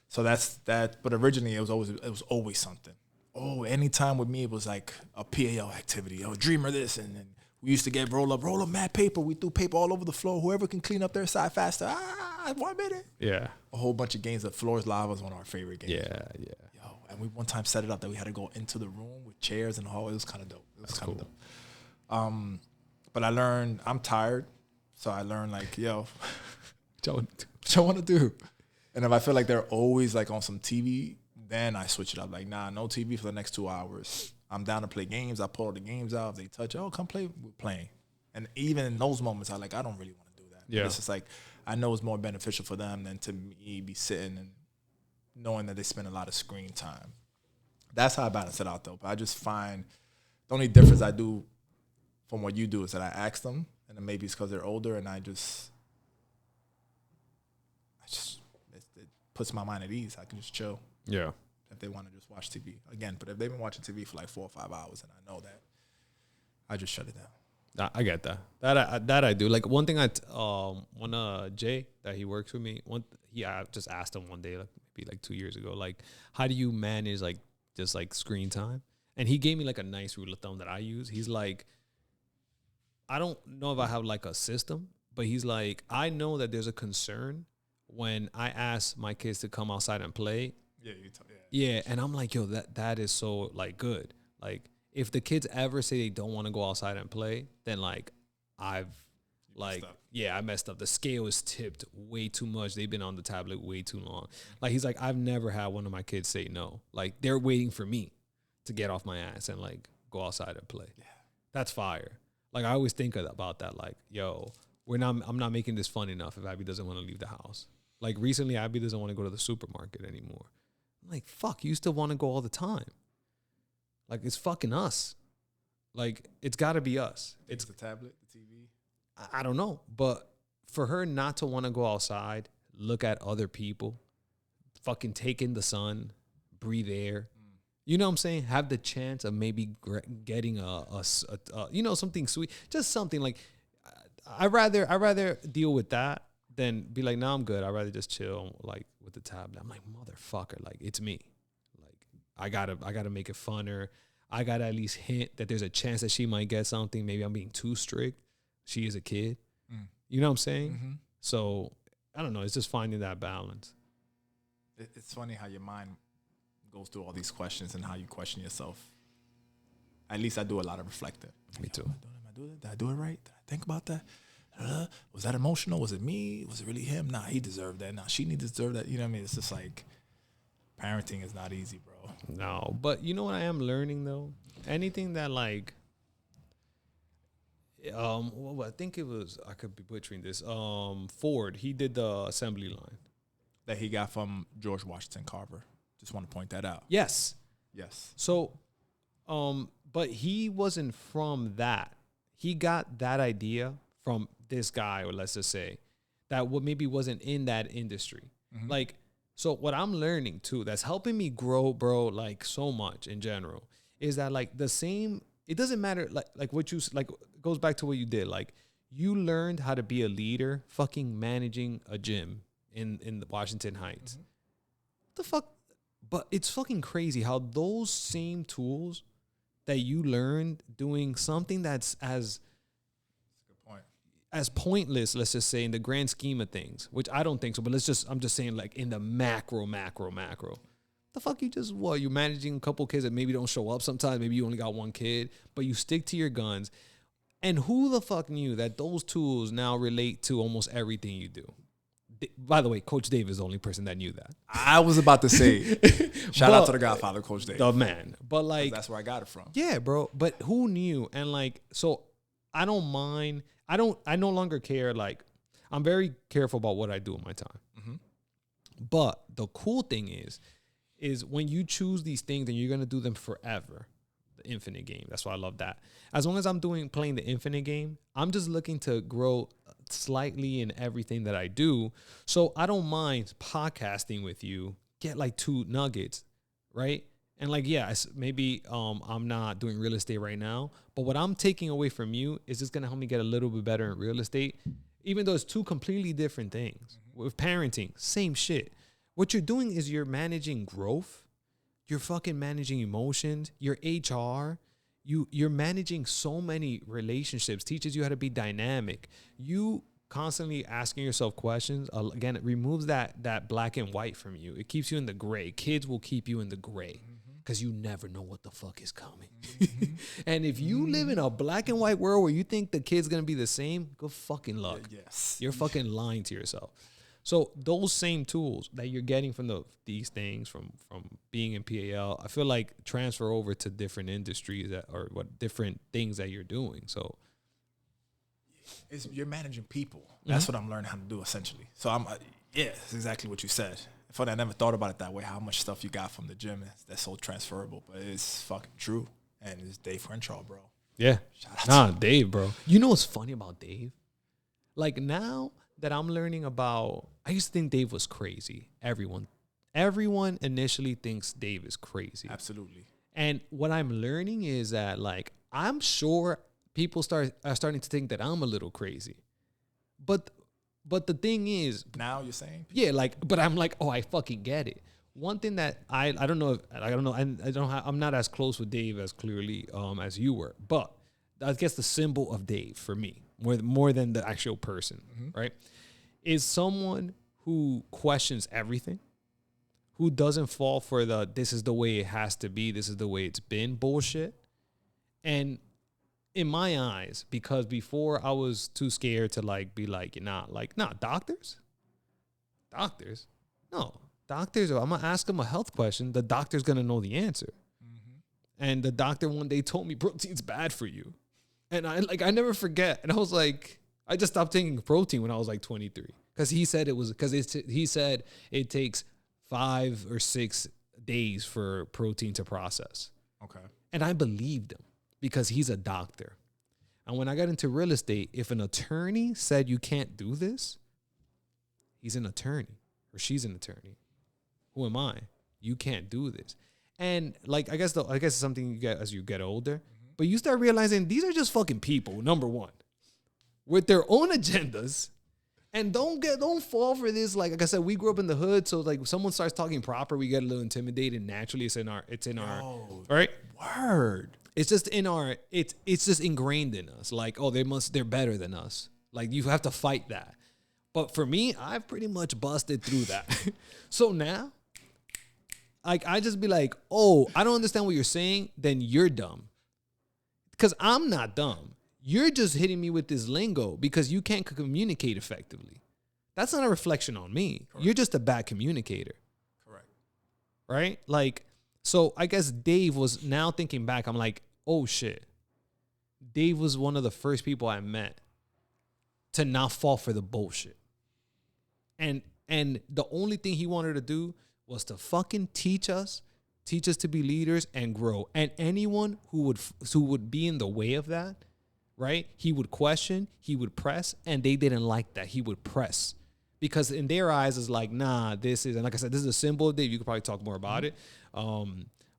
So that's that. But originally, it was always something. Oh, anytime with me, it was like a PAL activity. Oh, dreamer this. And then we used to get roll up mad paper. We threw paper all over the floor. Whoever can clean up their side faster. 1 minute. Yeah. A whole bunch of games. The Floor's Lava was one of our favorite games. Yeah. Yo, and we one time set it up that we had to go into the room with chairs and all. It was kind of dope. It was kind of dope. But I learned, I'm tired. So I learned like, yo, what y'all want to do? And if I feel like they're always like on some TV, then I switch it up. Like, nah, no TV for the next 2 hours. I'm down to play games. I pull the games out. If they touch, come play. We're playing. And even in those moments, I don't really want to do that. Yeah. But it's just like, I know it's more beneficial for them than to me be sitting and knowing that they spend a lot of screen time. That's how I balance it out, though. But I just find the only difference I do from what you do is that I ask them, and then maybe it's because they're older, and it puts my mind at ease. I can just chill. Yeah. If they want to just watch TV. Again, but if they've been watching TV for like 4 or 5 hours and I know that, I just shut it down. I get that. That I do. Like one thing Jay that he works with me, I just asked him one day, like maybe like 2 years ago, like, how do you manage like just like screen time? And he gave me like a nice rule of thumb that I use. He's like, I don't know if I have like a system, but he's like, I know that there's a concern when I ask my kids to come outside and play. Yeah, and I'm like, yo, that is so like good. Like, if the kids ever say they don't want to go outside and play, then like I messed up. The scale is tipped way too much. They've been on the tablet way too long. Like, he's like, I've never had one of my kids say no. Like, they're waiting for me. to get off my ass and like go outside and play. Yeah. That's fire. Like I always think about that. Like, yo, I'm not making this fun enough if Abby doesn't want to leave the house. Like recently, Abby doesn't want to go to the supermarket anymore. I'm like, fuck, you still want to go all the time. Like it's fucking us. Like it's got to be us. It's the tablet, the TV. I don't know, but for her not to want to go outside, look at other people, fucking take in the sun, breathe air. You know what I'm saying? Have the chance of maybe getting a something sweet, just something like. I rather deal with that than be like, no, I'm good. I'd rather just chill like with the tablet. I'm like, motherfucker, like it's me. Like I gotta make it funner. I gotta at least hint that there's a chance that she might get something. Maybe I'm being too strict. She is a kid. You know what I'm saying? Mm-hmm. So I don't know. It's just finding that balance. It's funny how your mind goes through all these questions and how you question yourself. At least I do a lot of reflecting. Me too. Did I do it right? Did I think about that? Was that emotional? Was it me? Was it really him? Nah, he deserved that. Nah, she needs to deserve that. You know what I mean? It's just like parenting is not easy, bro. No, but you know what I am learning though? Anything that like, well, I think it was, I could be butchering this. Ford, he did the assembly line that he got from George Washington Carver. Just want to point that out. Yes. So, but he wasn't from that. He got that idea from this guy, or let's just say, that maybe wasn't in that industry. Mm-hmm. Like, so what I'm learning too, that's helping me grow, bro, like so much in general, is that like the same, it doesn't matter, like what you, like, goes back to what you did. Like, you learned how to be a leader fucking managing a gym in the Washington Heights. Mm-hmm. What the fuck? But it's fucking crazy how those same tools that you learned doing something that's as pointless, let's just say, in the grand scheme of things, which I don't think so, but I'm just saying like in the macro. The fuck, you're managing a couple kids that maybe don't show up sometimes. Maybe you only got one kid, but you stick to your guns. And who the fuck knew that those tools now relate to almost everything you do? By the way, Coach Dave is the only person that knew that. I was about to say, shout out to the Godfather, Coach Dave. The man. But like, that's where I got it from. Yeah, bro. But who knew? And like, so I don't mind. I no longer care. Like, I'm very careful about what I do in my time. Mm-hmm. But the cool thing is when you choose these things and you're going to do them forever, the infinite game. That's why I love that. As long as I'm playing the infinite game, I'm just looking to grow slightly in everything that I do. So I don't mind podcasting with you, get like 2 nuggets, right? And like, yeah, maybe I'm not doing real estate right now, but what I'm taking away from you is just going to help me get a little bit better in real estate, even though it's 2 completely different things. Mm-hmm. With parenting, same shit. What you're doing is you're managing growth. You're fucking managing emotions, your HR. You're managing so many relationships, teaches you how to be dynamic. You constantly asking yourself questions, again, it removes that black and white from you. It keeps you in the gray. Kids will keep you in the gray because you never know what the fuck is coming. Mm-hmm. And if you live in a black and white world where you think the kid's going to be the same, good fucking luck. Yes. You're fucking lying to yourself. So those same tools that you're getting from these things from being in PAL, I feel like transfer over to different industries or what different things that you're doing. So you're managing people. That's what I'm learning how to do essentially. So it's exactly what you said. Funny, I never thought about it that way. How much stuff you got from the gym that's so transferable, but it's fucking true. And it's Dave Crenshaw, bro. Yeah, shout out to Dave, bro. You know what's funny about Dave? Like now that I'm learning about, I used to think Dave was crazy. Everyone initially thinks Dave is crazy. Absolutely. And what I'm learning is that, like, I'm sure people are starting to think that I'm a little crazy. But the thing is, now you're saying, yeah, like, but I'm like, oh, I fucking get it. One thing that I don't know, I'm not as close with Dave as clearly as you were, but I guess the symbol of Dave for me, more than the actual person, right, is someone who questions everything, who doesn't fall for this is the way it has to be, this is the way it's been bullshit. And in my eyes, because before I was too scared to doctors? No. Doctors, I'm going to ask them a health question. The doctor's going to know the answer. Mm-hmm. And the doctor one day told me protein's bad for you. And I never forget. And I was like, I just stopped taking protein when I was like 23. Because he said he said it takes 5 or 6 days for protein to process. Okay. And I believed him because he's a doctor. And when I got into real estate, if an attorney said you can't do this, he's an attorney or she's an attorney. Who am I? You can't do this. And like, I guess it's something you get as you get older, but you start realizing these are just fucking people, number one, with their own agendas. And don't fall for this. Like I said, we grew up in the hood, so like someone starts talking proper, we get a little intimidated. Naturally, it's in our right. Word. It's just it's just ingrained in us. Like, oh, they're better than us. Like you have to fight that. But for me, I've pretty much busted through that. So now, like I just be like, oh, I don't understand what you're saying. Then you're dumb. Because I'm not dumb. You're just hitting me with this lingo because you can't communicate effectively. That's not a reflection on me. Correct. You're just a bad communicator. Correct. Right? Like, so I guess Dave was, now thinking back, I'm like, oh shit. Dave was one of the first people I met to not fall for the bullshit. And the only thing he wanted to do was to fucking teach us to be leaders and grow. And anyone who would be in the way of that, right? He would question, he would press, and they didn't like that. He would press because in their eyes it's like, nah, this is, and like I said, this is a symbol of Dave. You could probably talk more about it.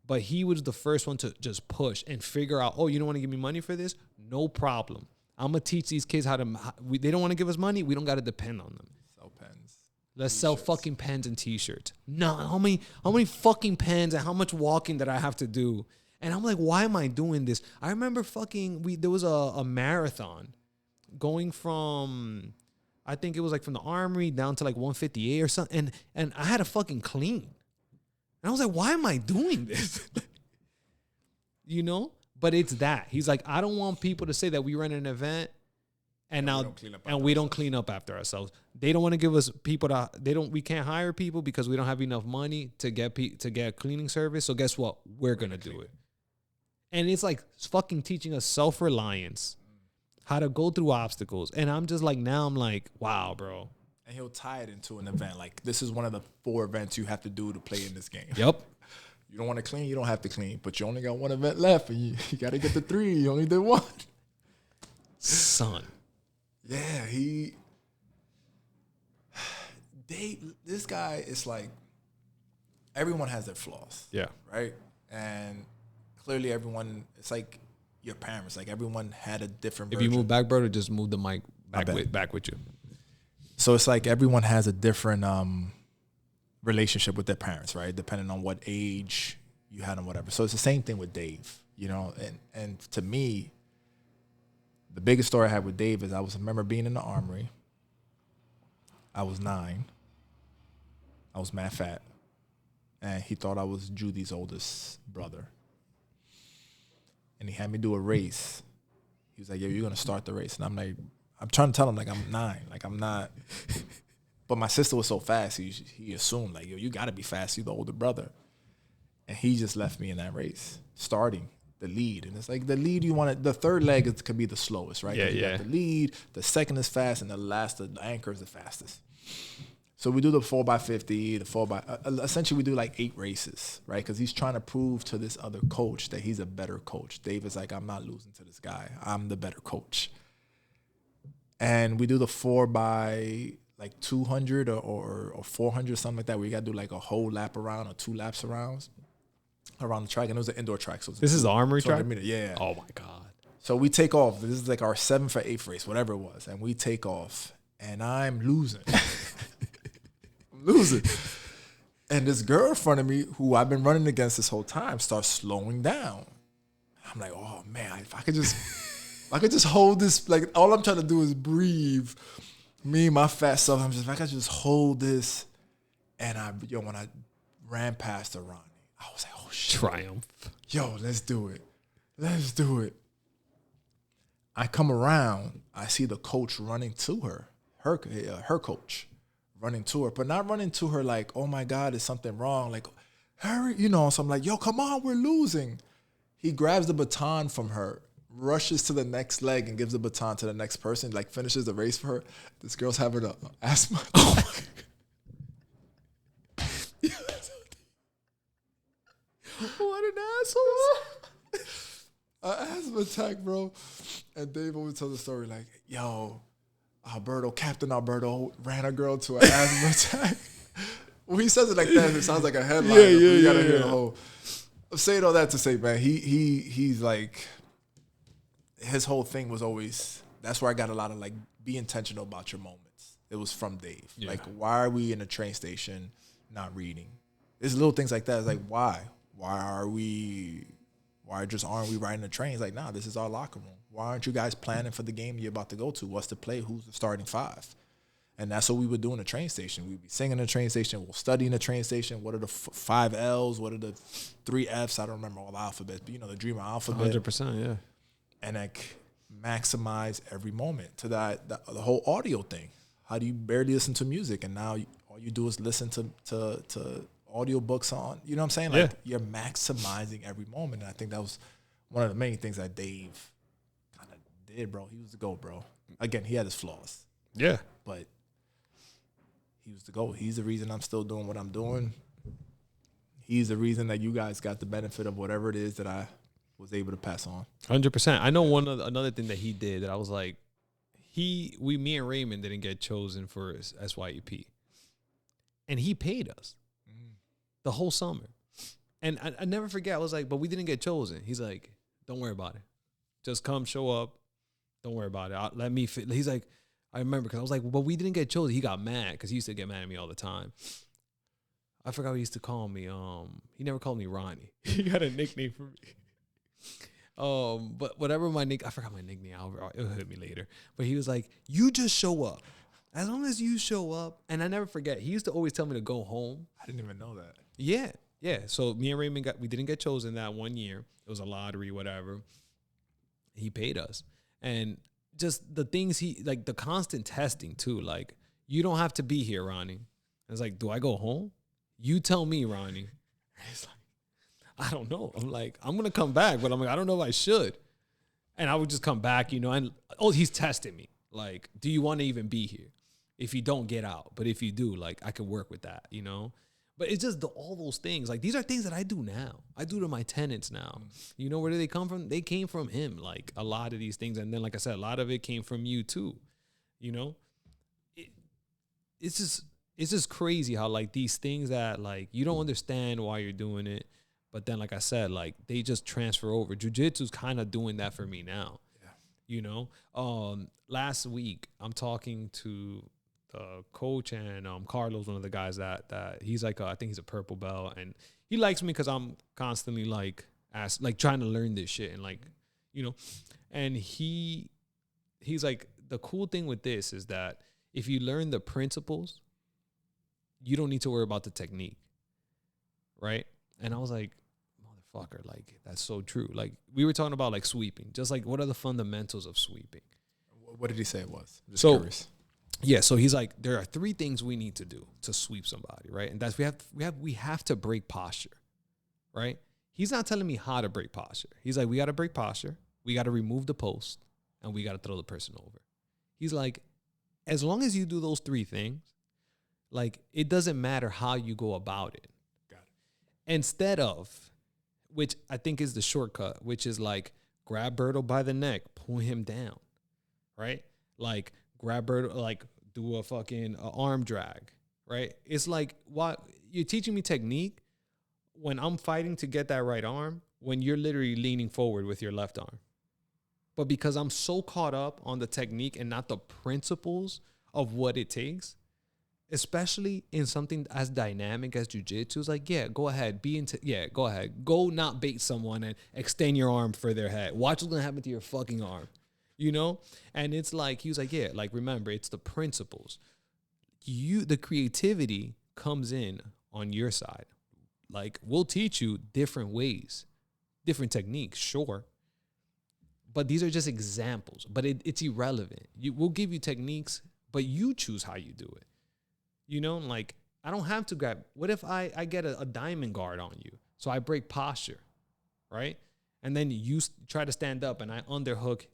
But he was the first one to just push and figure out, oh, you don't want to give me money for this? No problem. I'm going to teach these kids they don't want to give us money. We don't got to depend on them. Sell pens. Let's sell fucking pens and t-shirts. No, how many fucking pens and how much walking that I have to do? And I'm like, why am I doing this? I remember there was a marathon going from, I think it was like from the Armory down to like 158 or something. And I had to fucking clean. And I was like, why am I doing this? You know? But it's that. He's like, I don't want people to say that we ran an event and we don't clean up after ourselves. They don't want to give us people we can't hire people because we don't have enough money to get cleaning service. So guess what? We're going to do it. And it's like fucking teaching us self-reliance, how to go through obstacles. And I'm just like, now I'm like, wow, bro. And he'll tie it into an event. Like, this is one of the 4 events you have to do to play in this game. Yep. You don't want to clean, you don't have to clean. But you only got 1 event left, and you got to get the 3. You only did 1. Son. Yeah, this guy is like, everyone has their flaws. Yeah. Right? And clearly everyone, it's like your parents, like everyone had a different version. If you move back, Berto, just move the mic back with you. So it's like everyone has a different relationship with their parents, right? Depending on what age you had and whatever. So it's the same thing with Dave, you know? And to me, the biggest story I had with Dave is I remember being in the Armory. I was 9. I was mad fat. And he thought I was Judy's oldest brother. And he had me do a race. He was like, yo, you're going to start the race. And I'm like, I'm trying to tell him, like, I'm 9. Like, I'm not. But my sister was so fast, he assumed, like, yo, you got to be fast. You're the older brother. And he just left me in that race, starting the lead. And it's like the lead the third leg could be the slowest, right? Yeah, you got the lead, the second is fast, and the anchor is the fastest. So we do the 4x50, essentially we do like 8 races, right? Because he's trying to prove to this other coach that he's a better coach. Dave is like, I'm not losing to this guy. I'm the better coach. And we do the 4x like 200 or 400, something like that, where you got to do like a whole lap around or 2 laps around the track. And it was an indoor track. So this is the Armory track? Yeah. Oh, my God. So we take off. This is like our 7th or 8th race, whatever it was. And we take off. And I'm losing. And this girl in front of me, who I've been running against this whole time, starts slowing down. I'm like, oh man, if I could just hold this, like all I'm trying to do is breathe. Me, my fat self, if I could just hold this. And when I ran past Ronny, I was like, oh shit. Triumph. Yo, let's do it. I come around, I see the coach running to her coach. Running to her, but not running to her like, oh my God, is something wrong? Like, hurry, you know. So I'm like, yo, come on, we're losing. He grabs the baton from her, rushes to the next leg, and gives the baton to the next person. Like finishes the race for her. This girl's having an asthma attack. What an asshole! An asthma attack, bro. And Dave always tells the story like, yo, Captain Alberto ran a girl to an asthma attack. When he says it like that, it sounds like a headline. Yeah, you gotta hear the whole. I'm saying all that to say, man, he's like, his whole thing was always, that's where I got a lot of like, be intentional about your moments. It was from Dave. Yeah. Like, why are we in a train station not reading? There's little things like that. It's like, why? Why aren't we riding the trains? Like, nah, this is our locker room. Why aren't you guys planning for the game you're about to go to? What's the play? Who's the starting five? And that's what we would do in the train station. We'd be singing in the train station. We'll study in the train station. What are the 5 L's? What are the 3 F's? I don't remember all the alphabets, but the Dreamer alphabet. 100%, yeah. And like maximize every moment to the whole audio thing. How do you barely listen to music? And now all you do is listen to audio books on, you know what I'm saying? Like you're maximizing every moment. And I think that was one of the main things that Dave kind of did, bro. He was the GOAT, bro. Again, he had his flaws. Yeah. But he was the GOAT. He's the reason I'm still doing what I'm doing. He's the reason that you guys got the benefit of whatever it is that I was able to pass on. 100%. I know another thing that he did that I was like, me and Raymond didn't get chosen for SYEP. And he paid us the whole summer. And I never forget, I was like, but we didn't get chosen. He's like, don't worry about it. Just come, show up. Don't worry about it. Let me fit. He's like, I remember because I was like, but we didn't get chosen. He got mad because he used to get mad at me all the time. I forgot what he used to call me. He never called me Ronny. He had a nickname for me. But whatever I forgot my nickname. It'll hit me later. But he was like, you just show up. As long as you show up. And I never forget. He used to always tell me to go home. I didn't even know that. Yeah. Yeah. So me and Raymond we didn't get chosen that one year. It was a lottery, whatever. He paid us. And just the things the constant testing too. Like, you don't have to be here, Ronny. It's like, do I go home? You tell me, Ronny. He's like, I don't know. I'm like, I'm going to come back, but I'm like, I don't know if I should. And I would just come back, and he's testing me. Like, do you want to even be here? If you don't, get out. But if you do, like, I could work with that, But it's just all those things. Like, these are things that I do now. I do to my tenants now. You know, where do they come from? They came from him, like, a lot of these things. And then, like I said, a lot of it came from you, too. It's just crazy how, like, these things that, like, you don't understand why you're doing it. But then, like I said, like, they just transfer over. Jiu-jitsu's kind of doing that for me now. Yeah. Last week, I'm talking to the coach and Carlos, one of the guys that he's like, I think he's a purple belt. And he likes me because I'm constantly, like, trying to learn this shit. And, like, and he's like, the cool thing with this is that if you learn the principles, you don't need to worry about the technique, right? And I was like, motherfucker, like, that's so true. Like, we were talking about, like, sweeping. Just, like, what are the fundamentals of sweeping? What did he say it was? I'm just curious. Yeah, so he's like, there are 3 things we need to do to sweep somebody, right? And that's we have to break posture, right? He's not telling me how to break posture. He's like, we got to break posture, we got to remove the post, and we got to throw the person over. He's like, as long as you do those 3 things, like, it doesn't matter how you go about it. Got it. Instead of, which I think is the shortcut, which is like, grab Berto by the neck, pull him down, right? Like, grab Berto, like, do a fucking arm drag, right? It's like, what you're teaching me technique when I'm fighting to get that right arm, when you're literally leaning forward with your left arm. But because I'm so caught up on the technique and not the principles of what it takes, especially in something as dynamic as jiu-jitsu, it's like, yeah, go ahead. Go ahead. Go not bait someone and extend your arm for their head. Watch what's going to happen to your fucking arm, And it's like, he was like, yeah, like, remember, it's the principles. The creativity comes in on your side. Like, we'll teach you different ways, different techniques, sure. But these are just examples. But it's irrelevant. We'll give you techniques, but you choose how you do it. Like, I don't have to grab. What if I get a diamond guard on you? So I break posture, right? and then you try to stand up and I underhook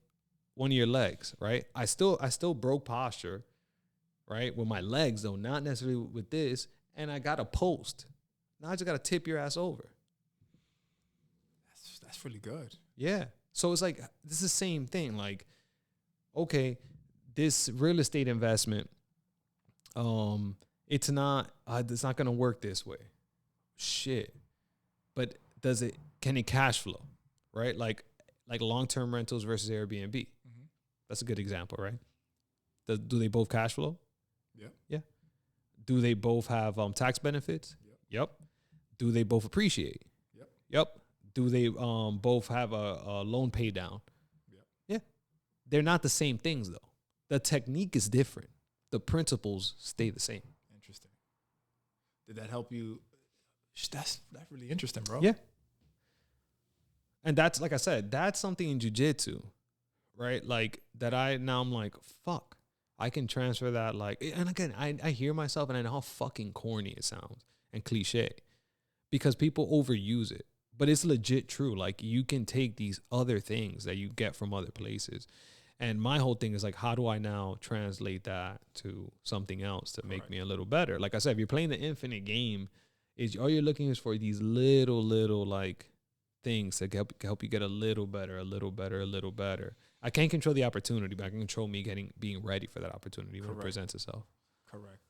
one of your legs, right? I still broke posture, right? With my legs though, not necessarily with this. And I got a post. Now I just got to tip your ass over. That's really good. Yeah. So it's like, this is the same thing. Like, okay, this real estate investment, it's not going to work this way. Shit. But can it cash flow? Right? Like long-term rentals versus Airbnb. Mm-hmm. That's a good example, right? Do they both cash flow? Yeah. Yeah. Do they both have tax benefits? Yep. Do they both appreciate? Yep. Do they both have a loan pay down? Yep. Yeah. They're not the same things though. The technique is different. The principles stay the same. Interesting. Did that help you? That's really interesting, bro. Yeah. And that's, like I said, that's something in jiu-jitsu, right? Like that I'm like, fuck, I can transfer that. Like, and again, I hear myself and I know how fucking corny it sounds and cliche because people overuse it, but it's legit true. Like you can take these other things that you get from other places. And my whole thing is like, how do I now translate that to something else to make me a little better? Like I said, if you're playing the infinite game, all you're looking is for these little like things that help you get a little better. I can't control the opportunity, but I can control me being ready for that opportunity when it presents itself. Correct.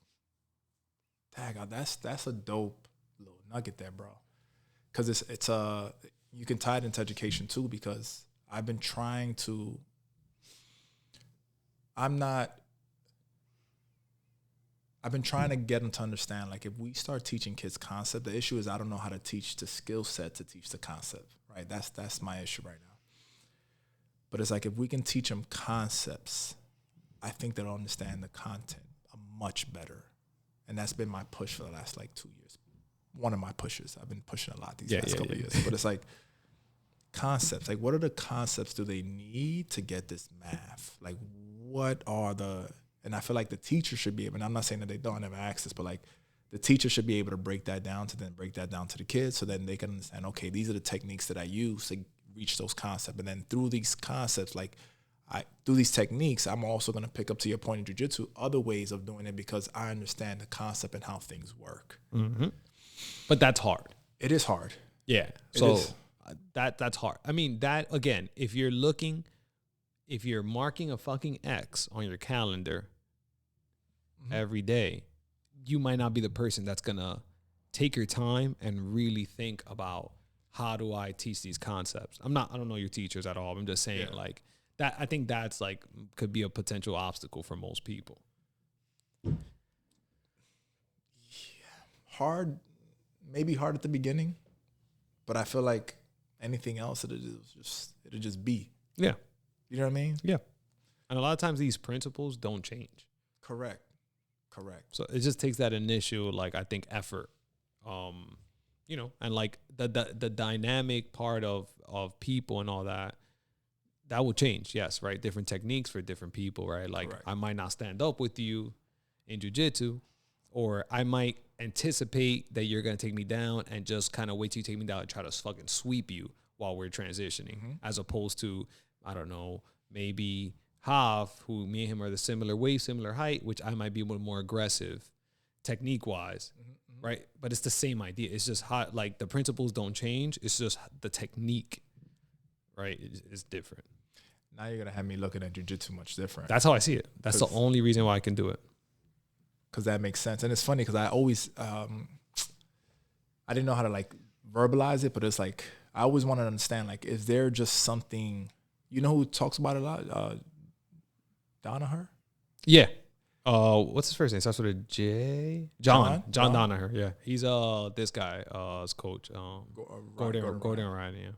Dang, that's a dope little nugget there, bro. Because it's you can tie it into education too. Because I've been trying to. I've been trying to get them to understand, like, if we start teaching kids concept, the issue is I don't know how to teach the skill set to teach the concept, right? That's my issue right now. But it's like, if we can teach them concepts, I think they'll understand the content much better. And that's been my push for the last, 2 years. One of my pushes. I've been pushing a lot these last couple of years. But it's like, concepts. Like, what are the concepts do they need to get this math? Like, what are and I feel like the teacher should be able, and I'm not saying that they don't have access, but like the teacher should be able to break that down to the kids so then they can understand, okay, these are the techniques that I use to reach those concepts. And then through these concepts, through these techniques, I'm also going to pick up, to your point in jiu-jitsu, other ways of doing it because I understand the concept and how things work. Mm-hmm. But that's hard. It is hard. Yeah. So that's hard. I mean, that, again, if you're marking a fucking X on your calendar every day, you might not be the person that's going to take your time and really think about, how do I teach these concepts? I don't know your teachers at all. I'm just saying like that. I think that's like could be a potential obstacle for most people. Yeah. Maybe hard at the beginning, but I feel like anything else, it'll just be. Yeah. You know what I mean? Yeah. And a lot of times these principles don't change. Correct. So it just takes that initial, like, I think, effort, and like the dynamic part of people and all that will change. Yes. Right. Different techniques for different people. Right. Like I might not stand up with you in jiu-jitsu, or I might anticipate that you're going to take me down and just kind of wait till you take me down and try to fucking sweep you while we're transitioning, as opposed to, I don't know, maybe Hav, who me and him are the similar weight, similar height, which I might be a little more aggressive technique-wise, right? But it's the same idea. It's just how, like, the principles don't change. It's just the technique, right, is different. Now you're going to have me looking at jiu-jitsu much different. That's how I see it. That's the only reason why I can do it. Because that makes sense. And it's funny because I always, I didn't know how to, like, verbalize it, but it's like, I always wanted to understand, like, is there just something, you know who talks about it a lot? Danaher? Yeah. What's his first name? Starts with a J. John Danaher. Yeah. He's this guy, his coach. Gordon Ryan, yeah.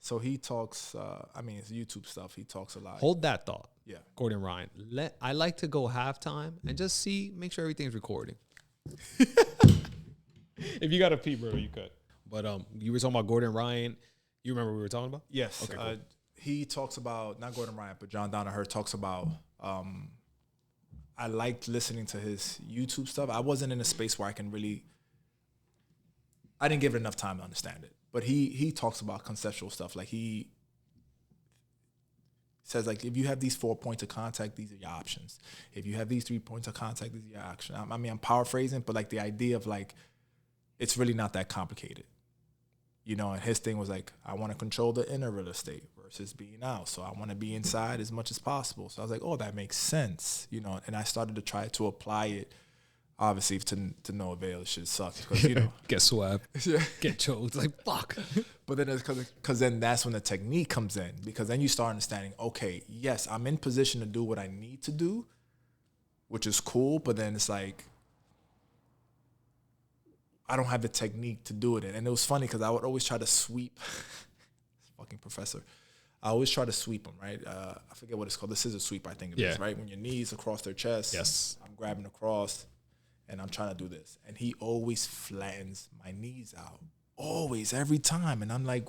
So he talks, it's YouTube stuff. He talks a lot. Hold that thought. Yeah. Gordon Ryan. I like to go halftime and just make sure everything's recording. If you got a pee, bro, you could. But you were talking about Gordon Ryan. You remember what we were talking about? Yes. Okay, cool. He talks about, not Gordon Ryan, but John Danaher talks about, I liked listening to his YouTube stuff. I wasn't in a space where I didn't give it enough time to understand it. But he talks about conceptual stuff. Like he says, like, if you have these 4 points of contact, these are your options. If you have these 3 points of contact, these are your options. I mean, I'm paraphrasing, but like the idea of like, it's really not that complicated. You know, and his thing was like, I want to control the inner real estate versus being out. So I want to be inside as much as possible. So I was like, oh, that makes sense. You know, and I started to try to apply it. Obviously, to no avail, it shit sucks because, you know. Get swept. Yeah. Get choked. Like, fuck. But then it's because then that's when the technique comes in, because then you start understanding, okay, yes, I'm in position to do what I need to do, which is cool. But then it's like, I don't have the technique to do it in. And it was funny because I would always try to sweep. Fucking professor. I always try to sweep them, right? I forget what it's called. The scissor sweep, I think it is, right? When your knees across their chest. Yes. I'm grabbing across. And I'm trying to do this. And he always flattens my knees out. Always, every time. And I'm like,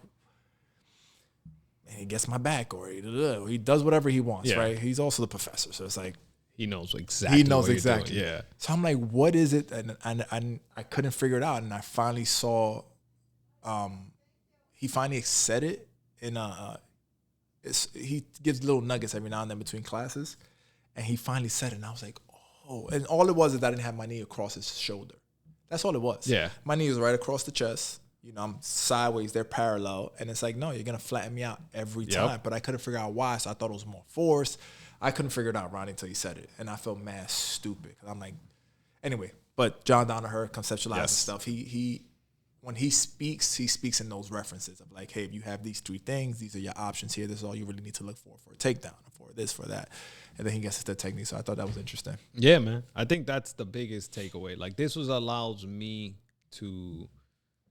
and he gets my back, or he does whatever he wants, right? He's also the professor. So it's like, he knows exactly. He knows exactly. Yeah. So I'm like, what is it? And I couldn't figure it out. And I finally saw, he finally said it in he gives little nuggets every now and then between classes. And he finally said it. And I was like, oh, and all it was is that I didn't have my knee across his shoulder. That's all it was. Yeah. My knee was right across the chest. You know, I'm sideways, they're parallel. And it's like, no, you're going to flatten me out every time. But I couldn't figure out why, so I thought it was more force. I couldn't figure it out, Ronny, until he said it. And I felt mad stupid. Cause I'm like, anyway, but John Danaher conceptualizes stuff. He when he speaks in those references of like, hey, if you have these 3 things, these are your options here. This is all you really need to look for a takedown, for this, for that. And then he gets to the technique. So I thought that was interesting. Yeah, man. I think that's the biggest takeaway. Like, this allows me to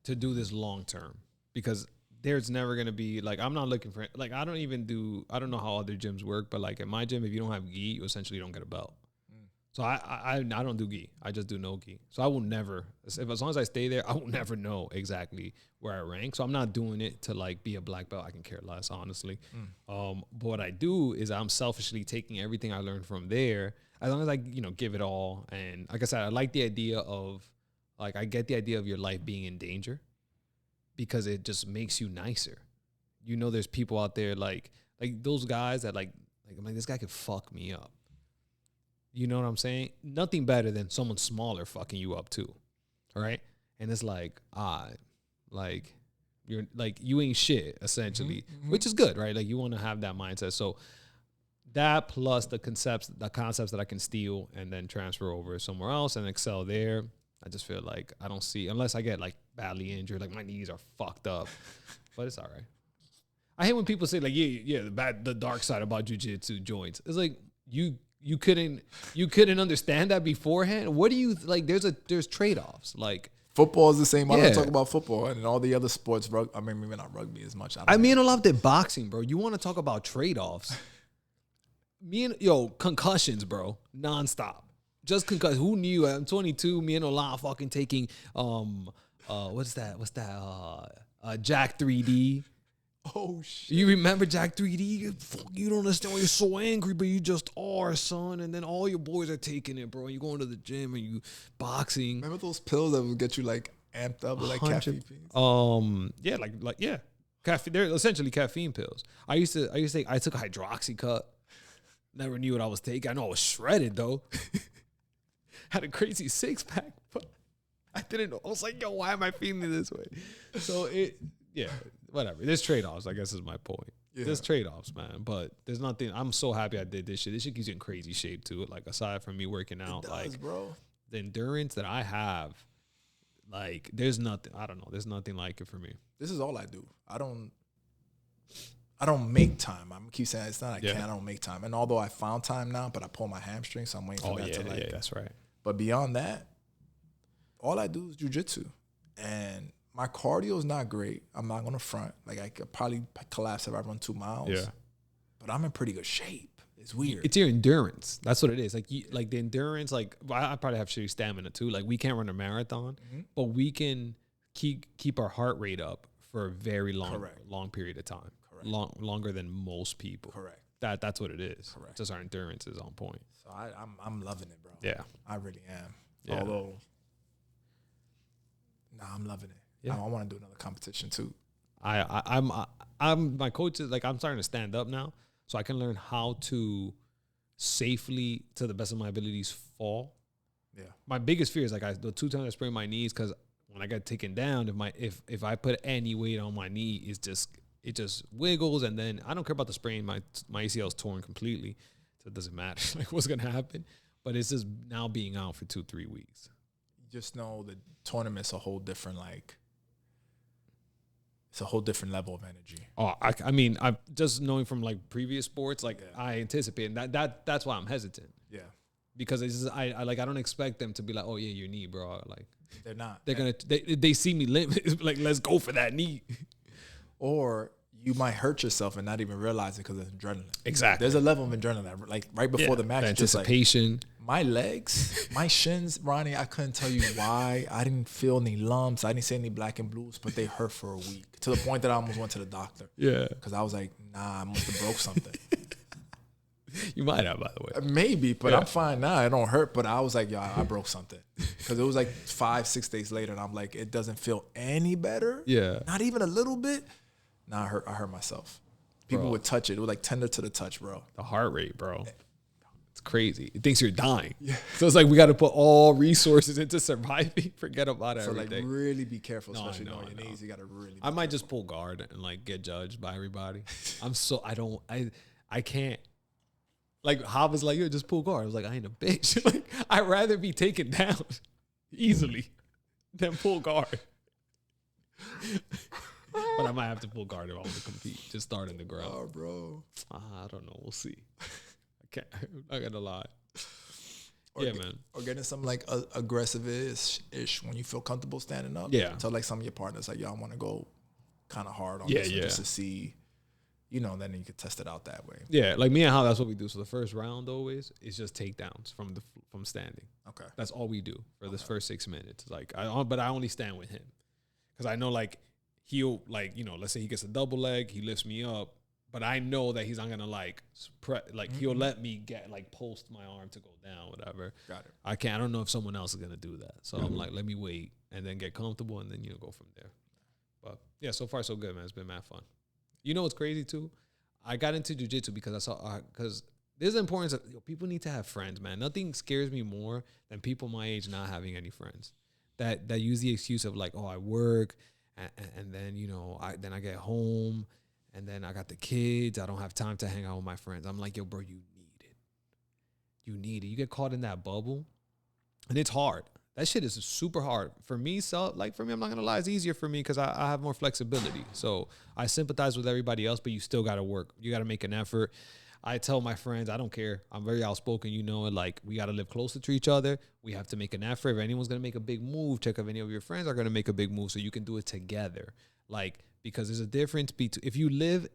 do this long term, because there's never going to be, like, I'm not looking for, like, I don't know how other gyms work, but like at my gym, if you don't have gi, you essentially don't get a belt. So I don't do gi. I just do no gi. So I will never, as long as I stay there, I will never know exactly where I rank. So I'm not doing it to like be a black belt. I can care less, honestly. But what I do is I'm selfishly taking everything I learned from there, as long as I, give it all. And like I said, I like the idea of, like, I get the idea of your life being in danger, because it just makes you nicer. There's people out there like those guys that like I'm like, this guy could fuck me up. You know what I'm saying? Nothing better than someone smaller fucking you up too. All right? And it's like, you're like, you ain't shit, essentially, which is good, right? Like, you want to have that mindset. So that plus the concepts that I can steal and then transfer over somewhere else and excel there. I just feel like I don't see, unless I get like badly injured, like my knees are fucked up, but it's all right. I hate when people say like, the dark side about jiu-jitsu joints. It's like, you couldn't understand that beforehand. What do you like? There's trade-offs. Like, football is the same. I don't talk about football and all the other sports. I mean, maybe not rugby as much. I mean, I love the boxing, bro. You want to talk about trade-offs? Concussions, bro, nonstop. Just concussions. Who knew? I'm 22. Me and Ola fucking taking what's that? Jack 3D. Oh shit! You remember Jack 3D? Fuck, you don't understand why you're so angry, but you just are, son. And then all your boys are taking it, bro. You going to the gym and you boxing. Remember those pills that would get you like amped up with like caffeine pills? Caffeine. They're essentially caffeine pills. I used to take. I took a hydroxycut. Never knew what I was taking. I know I was shredded though. Had a crazy 6-pack, but I didn't know. I was like, yo, why am I feeling this way? So whatever. There's trade-offs, I guess is my point. Yeah. There's trade-offs, man. But there's nothing. I'm so happy I did this shit. This shit keeps you in crazy shape, too. Like, aside from me working out, bro. The endurance that I have, like, there's nothing. I don't know. There's nothing like it for me. This is all I do. I don't make time. I'm keep saying it's not I don't make time. And although I found time now, but I pull my hamstring, so I'm waiting for that to like. Yeah, that's right. But beyond that, all I do is jiu-jitsu. And my cardio is not great. I'm not going to front. Like, I could probably collapse if I run 2 miles. Yeah. But I'm in pretty good shape. It's weird. It's your endurance. That's what it is. Like the endurance, like, I probably have shitty stamina too. Like, we can't run a marathon, but we can keep our heart rate up for a very long period of time. Correct. Longer than most people. Correct. That's what it is. Correct. Just our endurance is on point. So I'm loving it, bro. Yeah. I really am. Yeah. I'm loving it. Yeah. I want to do another competition too. I'm my coach is like I'm starting to stand up now, so I can learn how to safely, to the best of my abilities, fall. Yeah. My biggest fear is like the 2 times I sprained my knees because when I got taken down, if I put any weight on my knee, it just wiggles, and then I don't care about the sprain. My ACL is torn completely, so it doesn't matter like what's gonna happen. But it's just now being out for 2-3 weeks. You just know the tournament's a whole different it's a whole different level of energy. Oh, I mean, I just knowing from like previous sports, like Yeah. I anticipate, and that's why I'm hesitant. Yeah. Because it's just, I don't expect them to be like, oh yeah, your knee, bro. Like They're not. they see me limp. It's like, let's go for that knee. Or you might hurt yourself and not even realize it because of adrenaline. Exactly. There's a level of adrenaline. Like right before the match, the just like anticipation. my legs, my shins, Ronnie, I couldn't tell you why. I didn't feel any lumps. I didn't see any black and blues, but they hurt for a week to the point that I almost went to the doctor. Yeah. Because I was like, nah, I must have broke something. You might have, by the way. Maybe, but Yeah. I'm fine now. It don't hurt. But I was like, yo, I broke something. Because it was like 5-6 days later, and I'm like, it doesn't feel any better. Yeah. Not even a little bit. Nah, I hurt myself. People Bro. would touch it. It was like tender to the touch, bro. The heart rate, bro. It's crazy. It thinks you're dying. Yeah. So it's like we got to put all resources into surviving. Forget about So like everything. really be careful, No, especially I know, on I your know. knees. You got to really. I might just pull guard and like get judged by everybody. I can't. Like Hob was like, yo, just pull guard. I was like, I ain't a bitch. Like I'd rather be taken down easily than pull guard. But I might have to pull guard if I want to compete. Just start in the ground. Oh, bro. I don't know. We'll see. I can't. I'm not gonna lie. Or Man. Or getting something like aggressive-ish when you feel comfortable standing up. Yeah. Tell like some of your partners like, yo, I want to go kind of hard on Yeah, this one yeah. just to see, then you could test it out that way. Yeah, like me and Hob, that's what we do. So the first round always is just takedowns from standing. Okay. That's all we do for this first 6 minutes. Like, but I only stand with him because I know like he'll like let's say he gets a double leg, he lifts me up, but I know that he's not gonna he'll let me get like post my arm to go down, whatever. Got it. I don't know if someone else is gonna do that, so I'm like, let me wait and then get comfortable and then go from there. But yeah, so far so good, man. It's been mad fun. You know what's crazy too? I got into jiu-jitsu because I saw because there's the importance of people need to have friends, man. Nothing scares me more than people my age not having any friends that use the excuse of like, oh, I work and then I get home and then I got the kids. I don't have time to hang out with my friends. I'm like, yo, bro, you need it. You need it. You get caught in that bubble, and it's hard. That shit is super hard for me. So like for me, I'm not gonna lie, it's easier for me because I have more flexibility. So I sympathize with everybody else, but you still gotta work. You gotta make an effort. I tell my friends, I don't care. I'm very outspoken, like we gotta live closer to each other. We have to make an effort. If anyone's gonna make a big move, check if any of your friends are gonna make a big move so you can do it together. Like, because there's a difference between if you live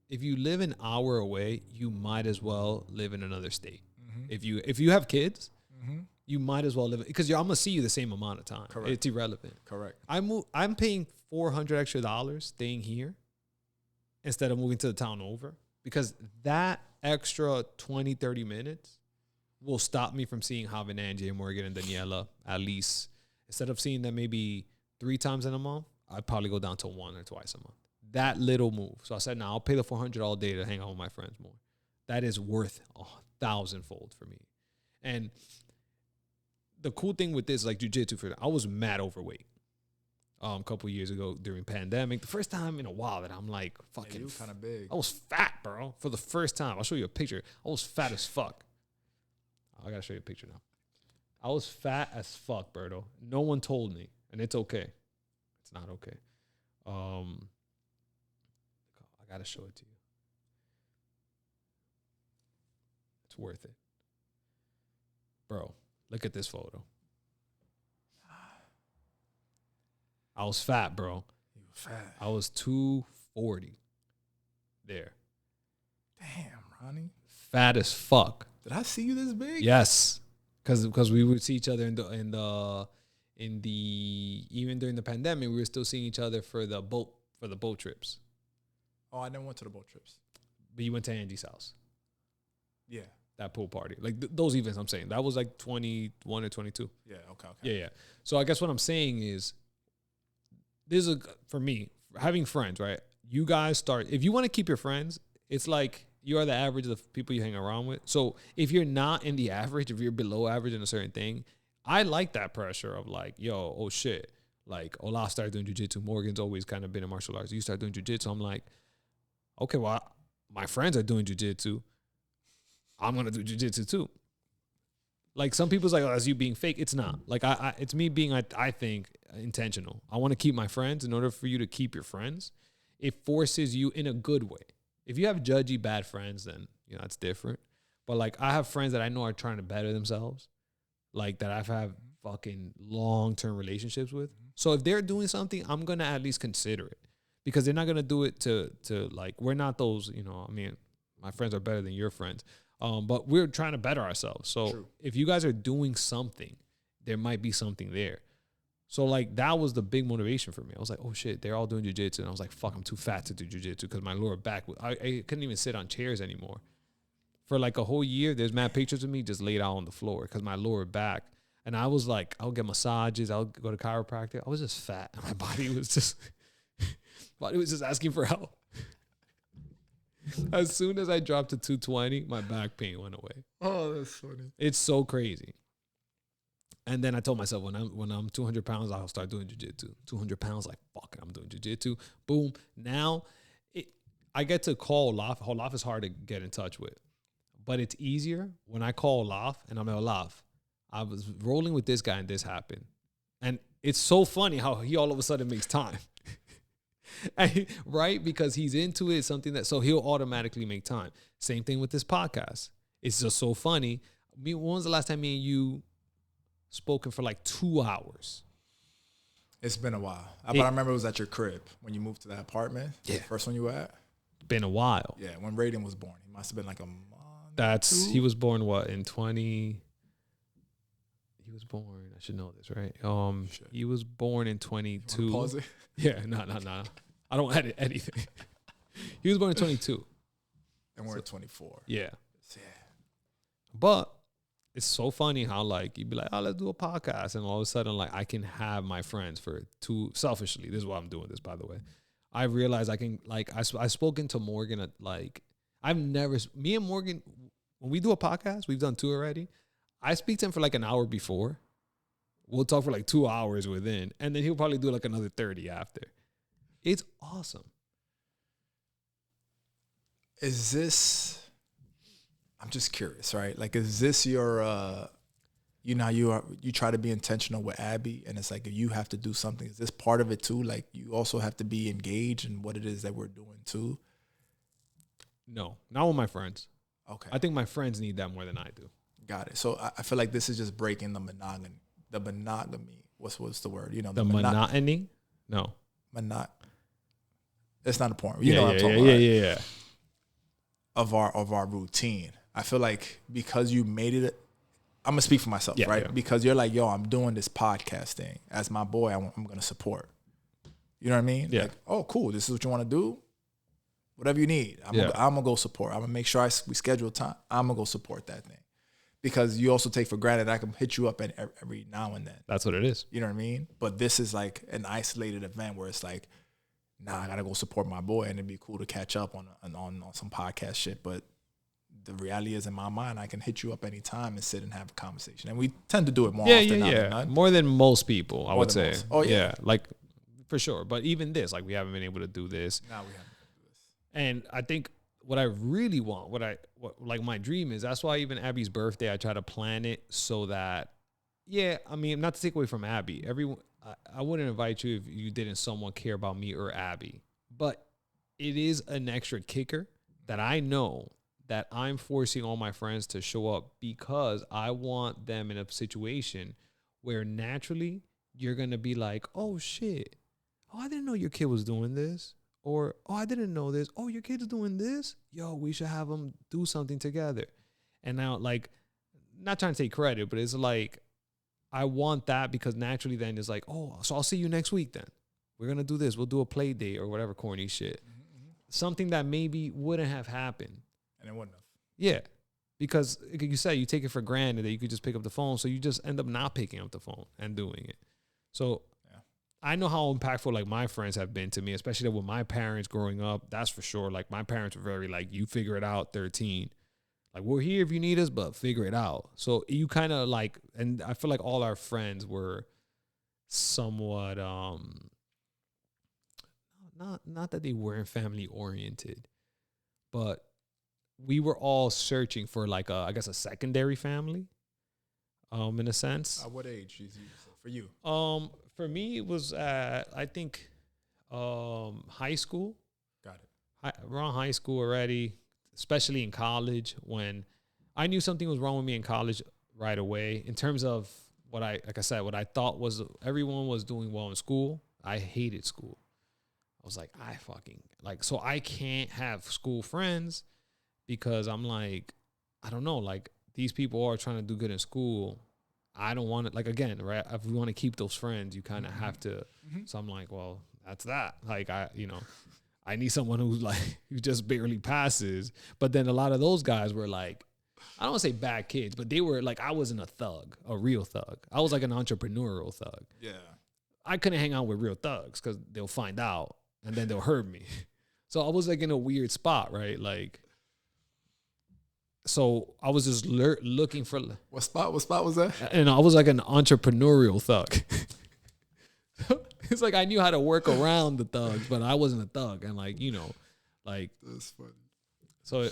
an hour away, you might as well live in another state. Mm-hmm. If you have kids, mm-hmm. you might as well live because I'm gonna see you the same amount of time. Correct. It's irrelevant. Correct. I'm paying $400 extra staying here instead of moving to the town over because that extra 20-30 minutes will stop me from seeing Jav and Angie, Morgan and Daniela at least. Instead of seeing them maybe 3 times in a month, I'd probably go down to 1 or twice a month. That little move. So I said, I'll pay the $400 all day to hang out with my friends more. That is worth 1,000-fold for me. And the cool thing with this, like jiu-jitsu, I was mad overweight a couple years ago during pandemic. The first time in a while that I'm like fucking. You kind of big. I was fat, bro. For the first time, I'll show you a picture. I was fat as fuck. I gotta show you a picture now. I was fat as fuck, Berto. No one told me, and it's okay. It's not okay. I gotta show it to you. It's worth it, bro. Look at this photo. I was fat, bro. You were fat. I was 240. There. Damn, Ronnie. Fat as fuck. Did I see you this big? Yes, because we would see each other in the even during the pandemic, we were still seeing each other for the boat trips. Oh, I never went to the boat trips. But you went to Angie's house. Yeah. That pool party, like those events. I'm saying that was like 21 or 22. Yeah. Okay. Yeah. So I guess what I'm saying is, for me, having friends, right? You guys start, if you want to keep your friends, it's like you are the average of the people you hang around with. So if you're not in the average, if you're below average in a certain thing, I like that pressure of like, yo, oh shit. Like, Olaf started doing jiu-jitsu. Morgan's always kind of been in martial arts. You start doing jiu-jitsu. I'm like, okay, well, my friends are doing jiu-jitsu. I'm going to do jiu-jitsu too. Like, some people's like, oh, that's you being fake. It's not. Like, it's me being, I think, intentional. I want to keep my friends. In order for you to keep your friends, it forces you in a good way. If you have judgy, bad friends, then, you know, it's different. But, like, I have friends that I know are trying to better themselves. Like, that I've had fucking long-term relationships with. So if they're doing something, I'm going to at least consider it. Because they're not going to do it to like, we're not those, you know, I mean, my friends are better than your friends. But we're trying to better ourselves. So True. If you guys are doing something, there might be something there. So, like, that was the big motivation for me. I was like, oh, shit, they're all doing jiu-jitsu. And I was like, fuck, I'm too fat to do jiu-jitsu because my lower back, I couldn't even sit on chairs anymore. For, like, a whole year, there's mad pictures of me just laid out on the floor because my lower back. And I was like, I'll get massages. I'll go to chiropractic. I was just fat. And my body was just asking for help. As soon as I dropped to 220, my back pain went away. Oh, that's funny. It's so crazy. And then I told myself, when I'm 200 pounds, I'll start doing jiu-jitsu. 200 pounds, like, fuck it, I'm doing jiu-jitsu. Boom. Now, I get to call Olaf. Olaf is hard to get in touch with. But it's easier when I call Olaf and I'm like, Olaf, I was rolling with this guy and this happened. And it's so funny how he all of a sudden makes time. Right? Because he's into it, something that, so he'll automatically make time. Same thing with this podcast. It's just so funny. When was the last time me and you spoken for like 2 hours? It's been a while. But I remember it was at your crib when you moved to that apartment. Yeah. The first one you were at. Been a while. Yeah, when Raiden was born. He must have been like a month. He was born what, in 20? He was born, I should know this, right? He was born in 22. You pause it? Yeah, no. I don't edit anything. He was born in 22. And we're at 24. Yeah. Yeah. But it's so funny how, like, you'd be like, oh, let's do a podcast. And all of a sudden, like, I can have my friends for selfishly. This is why I'm doing this, by the way. I realized I can, like, I've spoken to Morgan at, like, me and Morgan, when we do a podcast, we've done 2 already. I speak to him for like an hour before. We'll talk for like 2 hours within. And then he'll probably do like another 30 after. It's awesome. Is this, I'm just curious, right? Like, is this your, you try to be intentional with Abby, and it's like, you have to do something. Is this part of it too? Like, you also have to be engaged in what it is that we're doing too? No, not with my friends. Okay. I think my friends need that more than I do. Got it. So I feel like this is just breaking the monogamy. The monogamy. What's the word? You know, the monotony? No. It's not a point. You know what I'm talking about. Yeah. Of our routine. I feel like because you made it, I'm gonna speak for myself, right? Yeah. Because you're like, yo, I'm doing this podcast thing. As my boy, I'm gonna support. You know what I mean? Yeah. Like, oh, cool. This is what you want to do. Whatever you need, I'm gonna go support. I'm gonna make sure we schedule time. I'm gonna go support that thing. Because you also take for granted I can hit you up every now and then. That's what it is. You know what I mean? But this is like an isolated event where it's like, I gotta go support my boy, and it'd be cool to catch up on some podcast shit. But the reality is, in my mind, I can hit you up anytime and sit and have a conversation. And we tend to do it more often than not. More than most people, I would say. Most. Oh yeah, like for sure. But even this, like, we haven't been able to do this. No, we haven't been able to do this. And I think what I really want, what like my dream is, that's why even Abby's birthday, I try to plan it so that, I mean, not to take away from Abby. I wouldn't invite you if you didn't someone care about me or Abby. But it is an extra kicker that I know that I'm forcing all my friends to show up because I want them in a situation where naturally you're going to be like, oh, shit. Oh, I didn't know your kid was doing this. Or, oh, I didn't know this. Oh, your kid's doing this? Yo, we should have them do something together. And now, like, not trying to take credit, but it's like, I want that because naturally then it's like, oh, so I'll see you next week then. We're going to do this. We'll do a play date or whatever corny shit. Mm-hmm. Something that maybe wouldn't have happened. And it wouldn't have. Yeah. Because like you said, you take it for granted that you could just pick up the phone. So you just end up not picking up the phone and doing it. So I know how impactful like my friends have been to me, especially with my parents growing up. That's for sure. Like my parents were very like, you figure it out, 13. Like we're here if you need us, but figure it out. So you kind of like, and I feel like all our friends were somewhat not that they weren't family oriented, but we were all searching for like I guess a secondary family, in a sense. At what age is for you? For me, it was I think high school. Got it. Around high school already, especially in college, when I knew something was wrong with me in college right away. In terms of what like I said, what I thought was everyone was doing well in school. I hated school. I was like, I fucking like, so I can't have school friends because I'm like, I don't know, like these people are trying to do good in school. I don't want it. Like, again, right? If we want to keep those friends, you kind of have to. So I'm like, well, that's that. Like, I need someone who's like, who just barely passes. But then a lot of those guys were like, I don't want to say bad kids, but they were like, I wasn't a thug, a real thug. I was like an entrepreneurial thug. Yeah. I couldn't hang out with real thugs because they'll find out and then they'll hurt me. So I was like in a weird spot, right? Like, so I was just looking for. What spot was that? And I was like an entrepreneurial thug. It's like I knew how to work around the thugs, but I wasn't a thug. And like, like. That's funny. So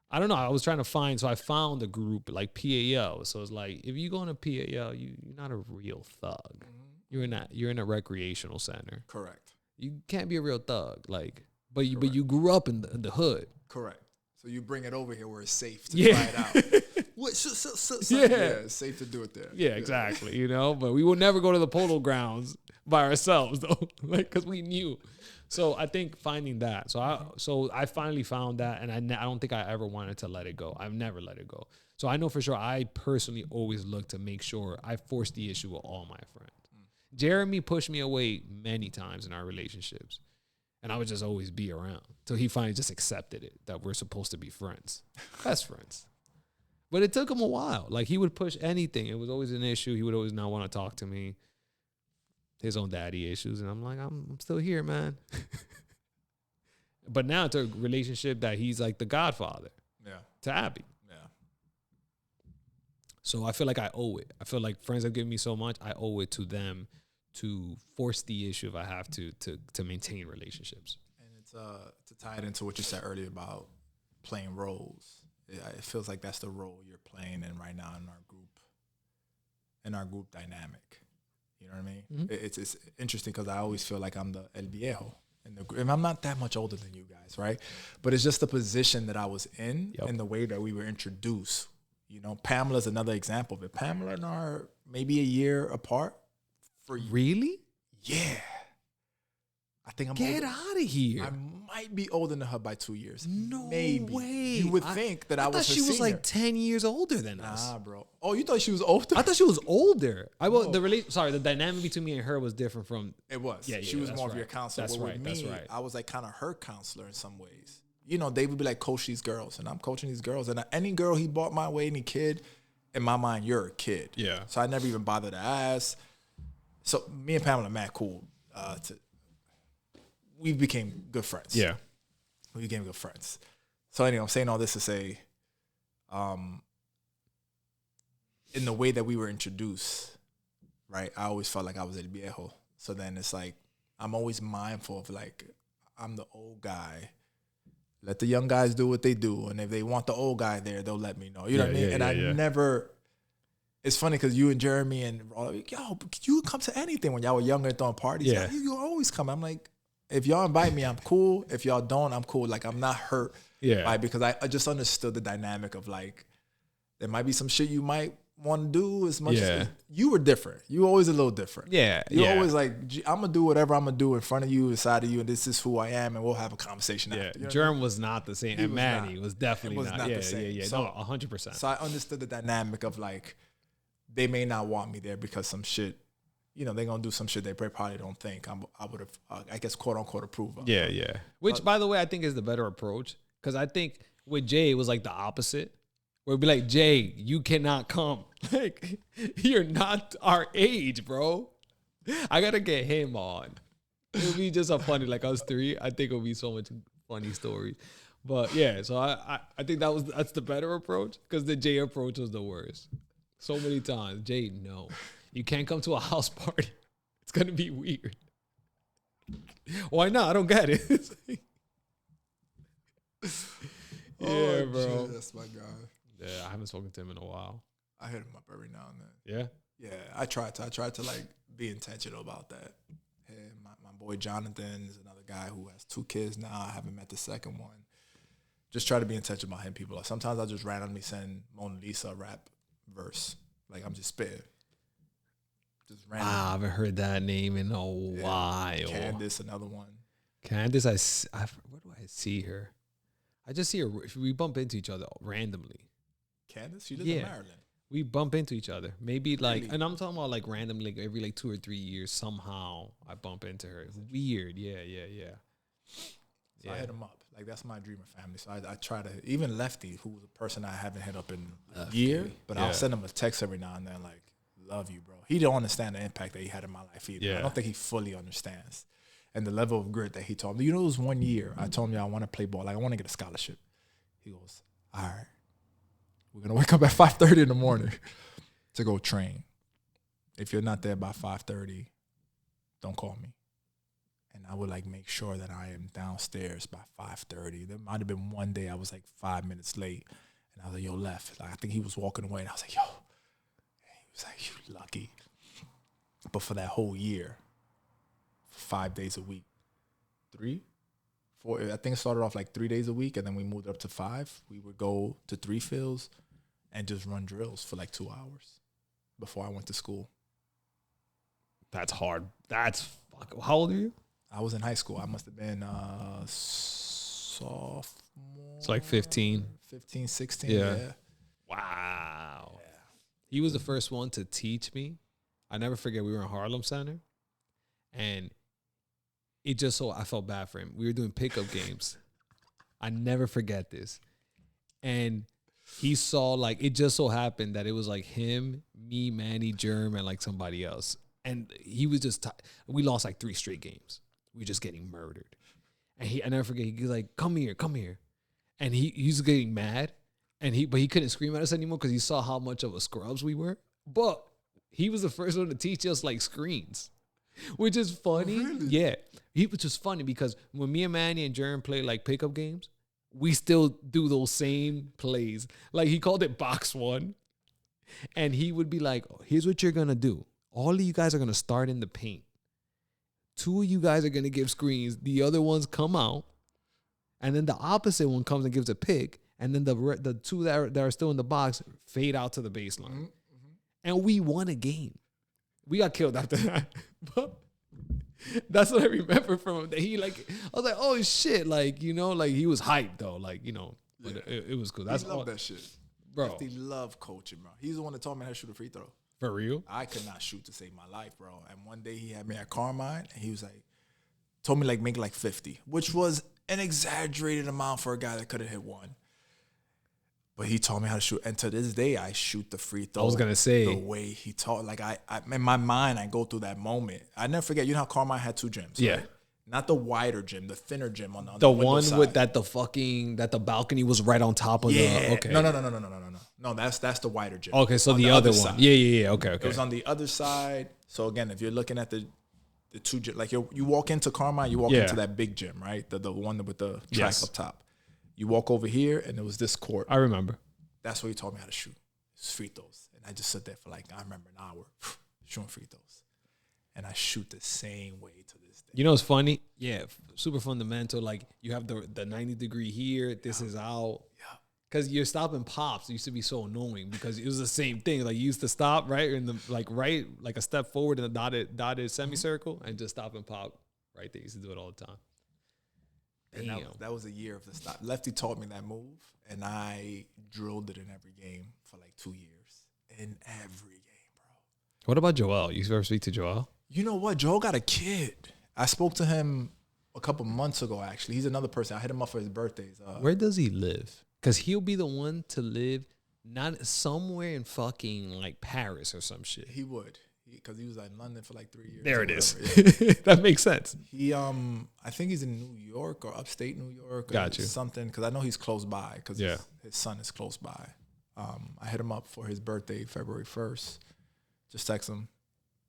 I don't know. I was trying to find. So I found a group like PAL. So it's like, if you go in a PAL, you're not a real thug. You're in a recreational center. Correct. You can't be a real thug. Like, but you grew up in the hood. Correct. So you bring it over here where it's safe to try it out. Yeah, it's safe to do it there. Yeah, exactly. But we would never go to the polo grounds by ourselves though, like because we knew. So I think finding that. So I finally found that, and I don't think I ever wanted to let it go. I've never let it go. So I know for sure I personally always look to make sure I force the issue with all my friends. Jeremy pushed me away many times in our relationships. And I would just always be around till he finally just accepted it, that we're supposed to be friends, best friends. But it took him a while. Like, he would push anything. It was always an issue. He would always not want to talk to me. His own daddy issues. And I'm like, I'm still here, man. But now it's a relationship that he's like the godfather to Abby. Yeah. So I feel like I owe it. I feel like friends have given me so much. I owe it to them to force the issue if I have to maintain relationships. And it's to tie it into what you said earlier about playing roles. It feels like that's the role you're playing in right now in our group dynamic. You know what I mean? Mm-hmm. It's interesting because I always feel like I'm the El Viejo in the group. And I'm not that much older than you guys, right? But it's just the position that I was in and the way that we were introduced. Pamela's another example of it. Pamela and I are maybe a year apart. Really? Yeah. I think I'm Get out of here. I might be older than her by 2 years. No maybe. way. You would think that I was her she was senior. like 10 years older than us. Nah, bro. Oh, you thought she was older? I thought she was older. The dynamic between me and her was different from. It was. Yeah, she was more of your counselor. That's right. With me, I was like kind of her counselor in some ways. They would be like, coach these girls, and I'm coaching these girls. And any girl he brought my way, any kid, in my mind, you're a kid. Yeah. So I never even bothered to ask. So me and Pamela, mad cool. We became good friends. Yeah. We became good friends. So anyway, I'm saying all this to say, in the way that we were introduced, right, I always felt like I was El Viejo. So then it's like, I'm always mindful of like, I'm the old guy. Let the young guys do what they do. And if they want the old guy there, they'll let me know. You know what I mean? And I never... It's funny because you and Jeremy and yo, you come to anything when y'all were younger and throwing parties. Yeah. You always come. I'm like, if y'all invite me, I'm cool. If y'all don't, I'm cool. Like, I'm not hurt. Yeah. Right? Because I just understood the dynamic of like, there might be some shit you might want to do as much as you were different. You were always a little different. Yeah. You're always like, I'm going to do whatever I'm going to do in front of you, inside of you, and this is who I am, and we'll have a conversation after. Germ was not the same. And Manny was definitely not the same. Yeah. So, no, 100%. So I understood the dynamic of like, they may not want me there because some shit, they're going to do some shit they probably don't think I would have, I guess, quote unquote, approve of. Yeah. Which, by the way, I think is the better approach. Because I think with Jay, it was like the opposite. Where it'd be like, Jay, you cannot come. Like, you're not our age, bro. I gotta get him on. It'll be just a funny, like us three. I think it'll be so much funny stories. But yeah, so I think that's the better approach because the Jay approach was the worst. So many times, Jay, no, you can't come to a house party. It's gonna be weird. Why not? I don't get it. Yeah, bro. Shit, that's my guy. Yeah, I haven't spoken to him in a while. I hit him up every now and then. Yeah. Yeah, I tried to like be intentional about that. And my boy Jonathan is another guy who has 2 kids now. I haven't met the second one. Just try to be intentional about hitting people up. Sometimes I'll just randomly send Mona Lisa a rap verse. Like I'm just spitting. Just random. I haven't heard that name in a while. Candice, another one. Candice, where do I see her? I just see her. We bump into each other randomly. Candice? She lives in Maryland. We bump into each other. Maybe like, Really? and I'm talking about like randomly, like every like 2 or 3 years, somehow I bump into her. It's weird. Yeah. So I hit him up. Like that's my dream of family. So I try to, even Lefty, who was a person I haven't hit up in a year, but I'll send him a text every now and then like, love you, bro. He don't understand the impact that he had in my life either. Yeah. I don't think he fully understands. And the level of grit that he told me. You know, it was 1 year. I told him, I want to play ball. Like, I want to get a scholarship. He goes, all right. We're going to wake up at 5:30 in the morning to go train. If you're not there by 5:30, don't call me. And I would, like, make sure that I am downstairs by 5:30. There might have been one day I was, like, 5 minutes late. And I was like, yo, left. Like, I think he was walking away. And I was like, yo. And he was like, you lucky. But for that whole year, 5 days a week, 3, 4. I think it started off like 3 days a week, and then we moved up to 5. We would go to 3 fields and just run drills for like 2 hours before I went to school. That's hard. That's fuck. How old are you? I was in high school. I must have been sophomore. It's like 15. 15, 16. Yeah. Yeah. Wow. Yeah. He was the first one to teach me. I never forget. We were in Harlem Center, and it just so I felt bad for him. We were doing pickup games. I never forget this. And he saw, like, it just so happened that it was like him, me, Manny, Germ, and like somebody else. And he was just, we lost like 3 straight games. We were just getting murdered. And I never forget, he was like, come here. And he was getting mad. But he couldn't scream at us anymore because he saw how much of a scrubs we were. But he was the first one to teach us like screens. Which is funny. Oh, really? Yeah. Which is funny because when me and Manny and Jern play like pickup games, we still do those same plays. Like he called it box 1. And he would be like, oh, here's what you're going to do. All of you guys are going to start in the paint. 2 of you guys are going to give screens. The other ones come out. And then the opposite one comes and gives a pick. And then the 2 that are still in the box fade out to the baseline. Mm-hmm. And we won a game. We got killed after that. But that's what I remember from him. That he like, I was like, oh shit, like, you know, like he was hyped though, like, you know, but it was cool. That's all that shit, bro. He loved coaching, bro. He's the one that taught me how to shoot a free throw. For real? I could not shoot to save my life, bro. And one day he had me at Carmine, and he was like, told me like make like 50, which was an exaggerated amount for a guy that couldn't hit one. But he taught me how to shoot, and to this day, I shoot the free throw. I was gonna say the way he taught. Like I in my mind, I go through that moment. I never forget. You know how Carmine had 2 gyms, yeah. Right? Not the wider gym, the thinner gym on the one side. With that the balcony was right on top of the. Okay. No. No, that's the wider gym. Okay, so the other one. Side. Yeah. Okay. It was on the other side. So again, if you're looking at the 2 gym, like you walk into Carmine, you walk into that big gym, right? The one with the track up top. You walk over here, and it was this court. I remember. That's what he taught me how to shoot. It's free throws. And I just sit there for like, I remember an hour shooting free throws. And I shoot the same way to this day. You know what's funny? Yeah, super fundamental. Like you have the 90 degree here. This is out. Yeah. Because you're stopping pops. It used to be so annoying because it was the same thing. Like you used to stop right in the like a step forward in the dotted semicircle and just stop and pop right there. You used to do it all the time. And that was a year of the stop. Lefty taught me that move, and I drilled it in every game for like 2 years. In every game, bro. What about Joel? You ever speak to Joel? You know what? Joel got a kid. I spoke to him a couple months ago, actually. He's another person. I hit him up for his birthdays. Where does he live? Because he'll be the one to live not somewhere in fucking like Paris or some shit. He would. because he was like in London for like 3 years. There it is. Yeah. That makes sense. He I think he's in New York or upstate New York. Or Got you. something, because I know he's close by, because Yeah. his son is close by. I hit him up for his birthday, February 1st. Just text him.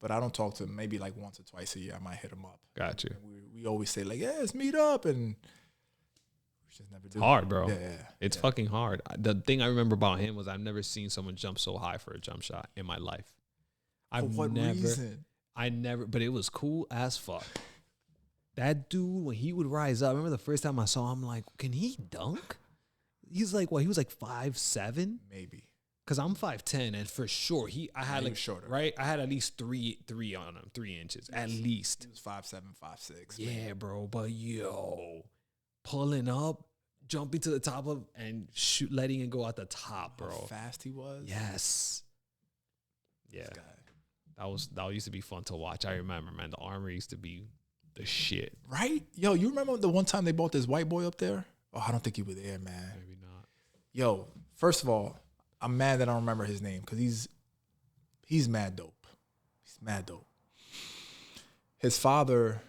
But I don't talk to him maybe like once or twice a year. I might hit him up. Got you. We always say like, yeah, let's meet up, and we just never do. It's hard, bro. Yeah. It's fucking hard. The thing I remember about him was I've never seen someone jump so high for a jump shot in my life. For what reason? But it was cool as fuck. That dude, when he would rise up, I remember the first time I saw him, like, can he dunk? He's like, what? He was like 5'7"? Maybe. Because I'm 5'10", and for sure, I had like, shorter. Right? I had at least three on him, 3 inches, at least. He was 5'7", 5'6". Yeah, bro. But pulling up, jumping to the top of, and letting it go at the top, bro. How fast he was. Yes. Yeah. This guy. That used to be fun to watch. I remember, man. The Armory used to be the shit. Right? Yo, you remember the one time they bought this white boy up there? Oh, I don't think you were there, man. Maybe not. Yo, first of all, I'm mad that I don't remember his name, because he's mad dope. He's mad dope. His father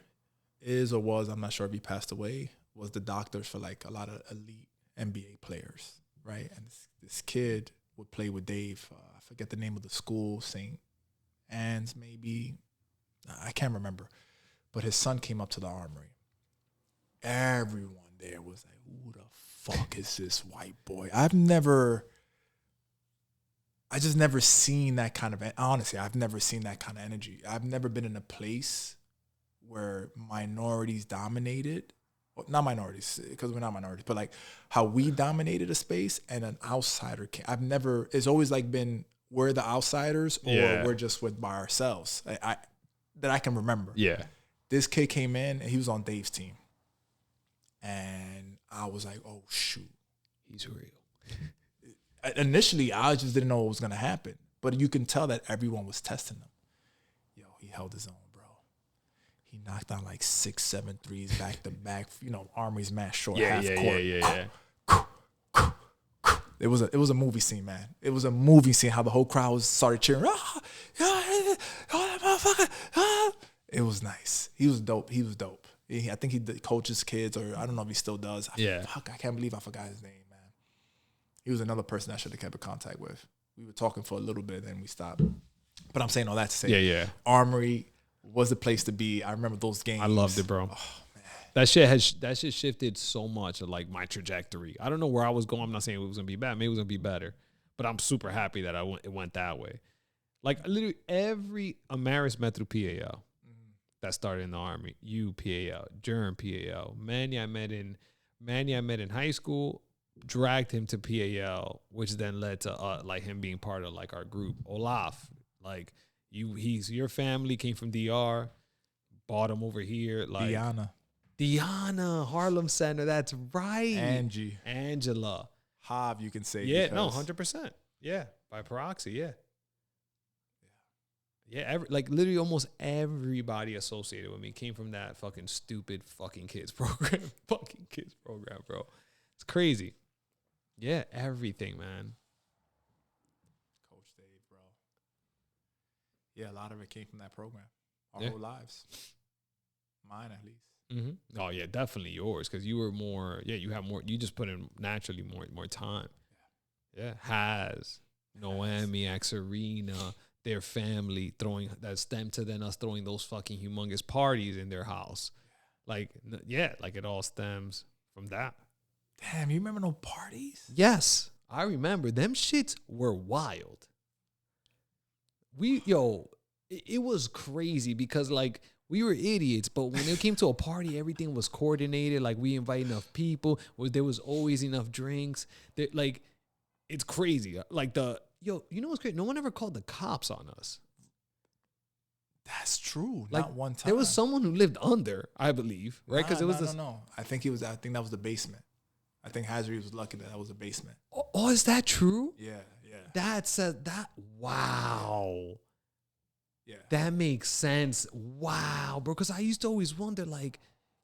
is or was, I'm not sure if he passed away, was the doctor for like a lot of elite NBA players, right? And this kid would play with Dave. I forget the name of the school, St. Anne's maybe. I can't remember. But his son came up to the Armory. Everyone there was like, who the fuck is this white boy? I've just never seen that kind of, honestly, I've never seen that kind of energy. I've never been in a place where minorities dominated. Well, not minorities, because we're not minorities, but like how we dominated a space and an outsider came. It's always like been, we're the outsiders, or we're just by ourselves. That I can remember. Yeah. This kid came in and he was on Dave's team. And I was like, oh, shoot. He's real. Initially, I just didn't know what was going to happen. But you can tell that everyone was testing him. Yo, he held his own, bro. He knocked down like 6, 7 threes back to back. Armory's match short, half court. Yeah. It was a movie scene, man. It was a movie scene, how the whole crowd started cheering. It was nice. He was dope. I think he coaches kids, or I don't know if he still does. I can't believe I forgot his name, man. He was another person I should have kept in contact with. We were talking for a little bit, then we stopped. But I'm saying all that to say, Armory was the place to be. I remember those games. I loved it, bro. Oh, man. That shit shifted so much of like my trajectory. I don't know where I was going. I'm not saying it was gonna be bad. Maybe it was gonna be better. But I'm super happy that it went that way. Like literally every Amaris met through PAL. That started in the Army. You PAL, Germ PAL, Manny I met in high school, dragged him to PAL, which then led to like him being part of like our group. Olaf, like your family came from DR, bought him over here. Like Diana, Harlem Center. That's right. Angela, Hav, you can say. Yeah, no, 100%. Yeah, by proxy. Yeah. Yeah, literally almost everybody associated with me came from that fucking stupid fucking kids program. Bro. It's crazy. Yeah, everything, man. Coach Dave, bro. Yeah, a lot of it came from that program. Our whole lives. Mine, at least. Mm-hmm. Oh, yeah, definitely yours, because you were more, you have more, you just put in naturally more time. Yeah. Noemi, Axarina, their family that stemmed to then us throwing those fucking humongous parties in their house. Like it all stems from that. Damn, you remember no parties? Yes, I remember. Them shits were wild. It was crazy because like we were idiots, but when it came to a party, everything was coordinated. Like we invite enough people, there was always enough drinks. Like it's crazy. Like you know what's great? No one ever called the cops on us. That's true. Like, not one time. There was someone who lived under, I believe, right? Because No. I think that was the basement. I think Hazard was lucky that was the basement. Oh, is that true? Yeah. Wow. Yeah. That makes sense. Wow, bro. Because I used to always wonder, like,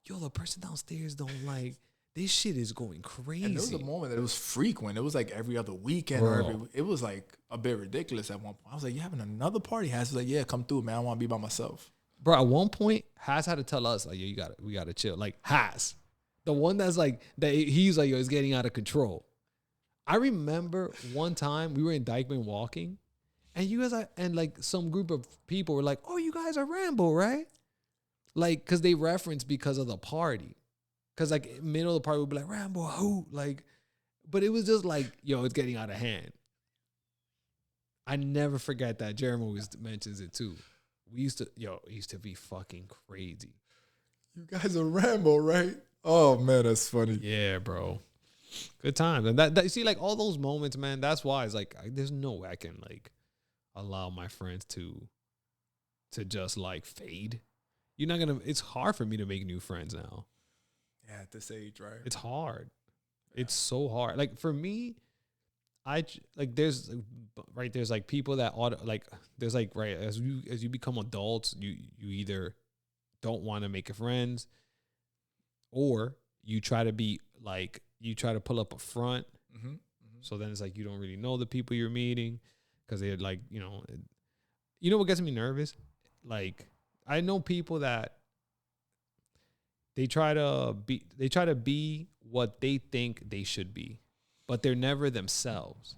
the person downstairs don't like. this shit is going crazy. And there was a moment that it was frequent. It was like every other weekend it was like a bit ridiculous at one point. I was like, you having another party? Has like, yeah, come through, man. I want to be by myself. Bro, at one point, Has had to tell us, like, yo, we gotta chill. Like, Has. The one that's like, that he's like, yo, it's getting out of control. I remember one time we were in Dykeman walking, and you guys and like some group of people were like, oh, you guys are Rambo, right? Like, cause they referenced because of the party. Cause like middle of the party would be like, Rambo, who? Like, but it was just like, yo, it's getting out of hand. I never forget that. Jeremy always mentions it too. It used to be fucking crazy. You guys are Rambo, right? Oh man, that's funny. Yeah, bro. Good times. And that you see, like all those moments, man, that's why it's like there's no way I can like allow my friends to just like fade. You're not gonna, it's hard for me to make new friends now. Yeah, at this age, right? It's hard. Yeah. It's so hard. Like for me, there's like people that there's like, right, as you become adults, you either don't want to make friends, or you try to pull up a front. Mm-hmm. Mm-hmm. So then it's like you don't really know the people you're meeting because they're like, you know what gets me nervous? Like I know people that they try to be what they think they should be, but they're never themselves.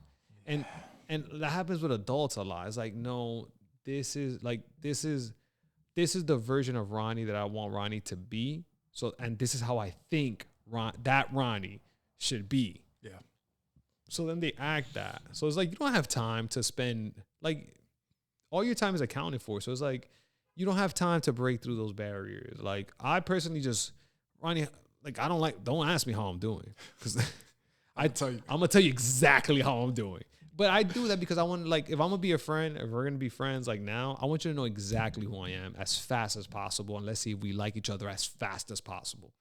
Yeah. And that happens with adults a lot. It's like, no, this is the version of Ronny that I want Ronny to be. So, and this is how I think that Ronny should be. Yeah. So then they act that. So it's like, you don't have time to spend, like, all your time is accounted for. So it's like, you don't have time to break through those barriers. Like, I personally just, Ronny, like, don't ask me how I'm doing. Because I'm going to tell you exactly how I'm doing. But I do that because I want to, like, if I'm going to be a friend, if we're going to be friends, like now, I want you to know exactly who I am as fast as possible. And let's see if we like each other as fast as possible.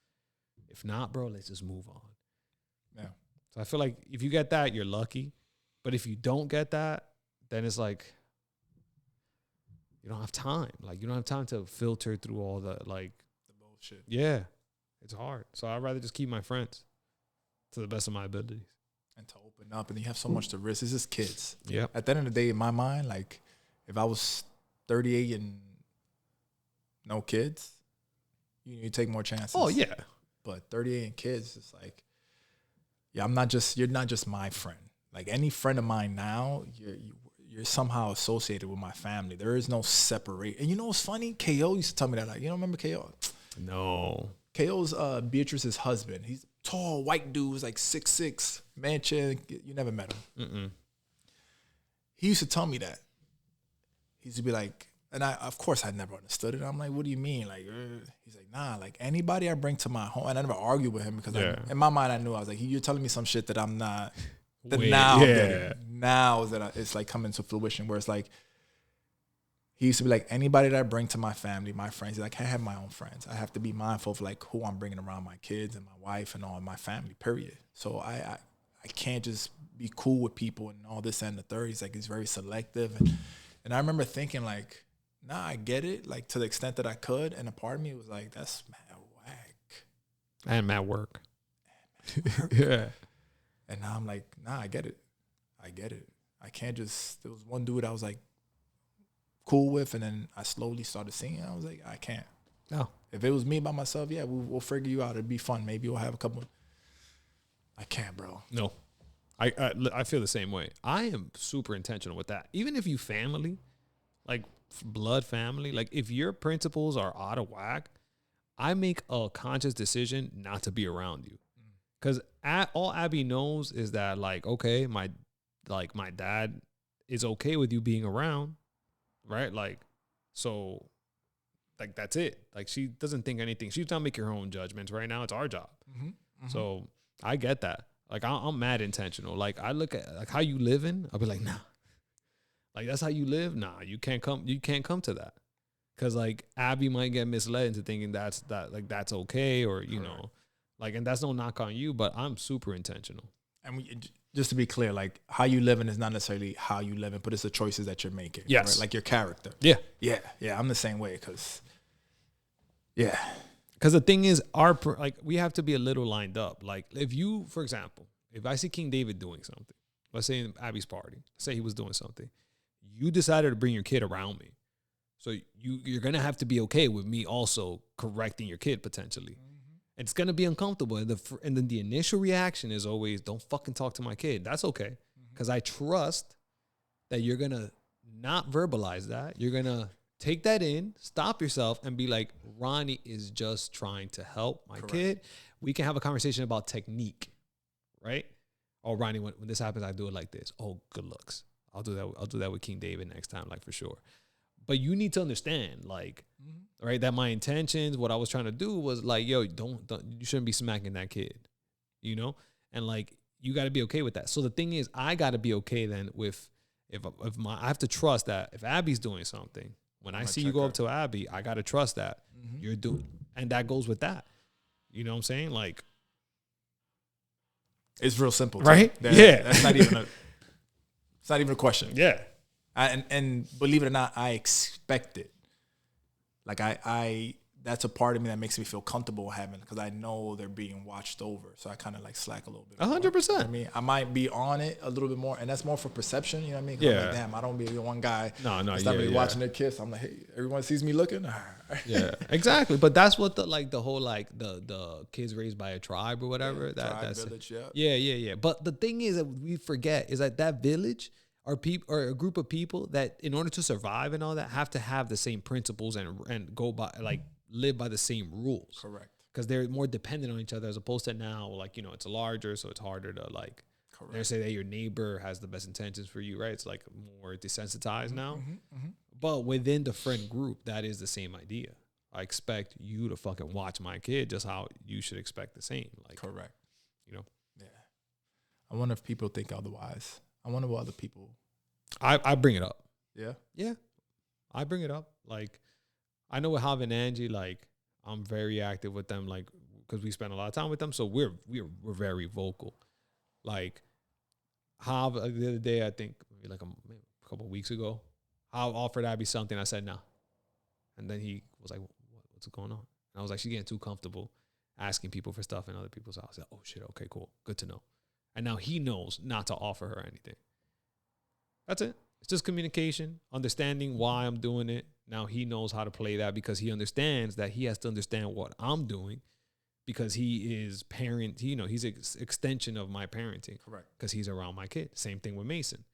If not, bro, let's just move on. Yeah. So I feel like if you get that, you're lucky. But if you don't get that, then it's like, you don't have time. Like, you don't have time to filter through all the, like, the bullshit. Yeah. It's hard. So I'd rather just keep my friends to the best of my abilities. And to open up, and you have so much to risk. It's just kids. Yeah. At the end of the day, in my mind, like, if I was 38 and no kids, you take more chances. Oh, yeah. But 38 and kids, it's like, yeah, you're not just my friend. Like, any friend of mine now, you're somehow associated with my family. There is no separate. And you know what's funny? KO used to tell me that. Like, you don't remember KO? No. KO's Beatrice's husband. He's tall, white dude. He's like 6'6", mansion. You never met him. Mm-mm. He used to tell me that. He used to be like, and of course, I never understood it. I'm like, what do you mean? Like, he's like, nah, like anybody I bring to my home, and I never argued with him because in my mind, I knew, I was like, you're telling me some shit that I'm not, that now is that it's like coming to fruition, where it's like, he used to be like, anybody that I bring to my family, my friends, he's like, I can't have my own friends. I have to be mindful of like who I'm bringing around, my kids and my wife and all my family, period. So I can't just be cool with people and all this and the third. He's like, he's very selective. And I remember thinking like, nah, I get it, like to the extent that I could. And a part of me was like, that's mad whack. And mad work. Yeah. And now I'm like, nah, I get it. I can't just, there was one dude I was like cool with, and then I slowly started seeing, I was like, I can't. No. If it was me by myself, yeah, we'll figure you out. It'd be fun. Maybe we'll have a couple. I can't, bro. No. I feel the same way. I am super intentional with that. Even if you family, like blood family, like if your principles are out of whack, I make a conscious decision not to be around you. Because all Abby knows is that, like, okay, my dad is okay with you being around, right? Like, so, like, that's it. Like, she doesn't think anything. She's not making her own judgments right now. It's our job. Mm-hmm. Mm-hmm. So I get that. Like, I'm mad intentional. Like, I look at like how you living. I'll be like, nah. Like, that's how you live. Nah, you can't come to that. Cause like Abby might get misled into thinking that's okay, or you know, like, and that's no knock on you, but I'm super intentional. And just to be clear, like how you living is not necessarily how you living, but it's the choices that you're making. Yes, right? Like your character. Yeah. I'm the same way. Cause Because the thing is, like we have to be a little lined up. Like if you, for example, if I see King David doing something, let's say in Abby's party, say he was doing something, you decided to bring your kid around me. So you're going to have to be okay with me also correcting your kid potentially. It's going to be uncomfortable. And then the initial reaction is always, don't fucking talk to my kid. That's okay. Because I trust that you're going to not verbalize that. You're going to take that in, stop yourself, and be like, Ronnie is just trying to help my kid. We can have a conversation about technique, right? Oh, Ronnie, when this happens, I do it like this. Oh, good looks. I'll do that. I'll do that with King David next time, like for sure. But you need to understand, like, right, that my intentions, what I was trying to do was like, yo, don't you shouldn't be smacking that kid, you know? And like, you got to be okay with that. So the thing is, I got to be okay then with if I have to trust that if Abby's doing something, when I see you go up to Abby, I got to trust that you're doing, and that goes with that. You know what I'm saying? Like, it's real simple, right? Yeah, that's not even it's not even a question. Yeah. And believe it or not, I expect it. Like I that's a part of me that makes me feel comfortable having, because I know they're being watched over. So I kind of like slack a little bit. 100%. You know I mean, I might be on it a little bit more, and that's more for perception. You know what I mean? 'Cause I'm like, damn, I don't be the one guy. No, that's not really watching their kiss. I'm like, hey, everyone sees me looking. Yeah, exactly. But that's what the whole like the kids raised by a tribe or whatever. That's village. Yeah. But the thing is that we forget is that village are people or a group of people that in order to survive and all that have to have the same principles and go by like live by the same rules. Correct. Because they're more dependent on each other as opposed to now, like, you know, it's larger, so it's harder to like. They say that your neighbor has the best intentions for you, right? It's like more desensitized now. But within the friend group, that is the same idea. I expect you to fucking watch my kid just how you should expect the same. Like, correct. You know? Yeah. I wonder if people think otherwise. I wonder what other people. I bring it up. Yeah? Yeah. I bring it up. Like, I know with Jav and Angie, like, I'm very active with them, like, because we spend a lot of time with them. So we're very vocal. Like, Jav, the other day, I think, maybe like a couple of weeks ago, Jav offered Abby something. I said, no. And then he was like, what's going on? And I was like, she's getting too comfortable asking people for stuff in other people's house. I said, oh, shit, okay, cool. Good to know. And now he knows not to offer her anything. That's it. It's just communication, understanding why I'm doing it. Now he knows how to play that because he understands that he has to understand what I'm doing because he is parent. You know, he's an extension of my parenting. Correct. Because he's around my kid. Same thing with Mason.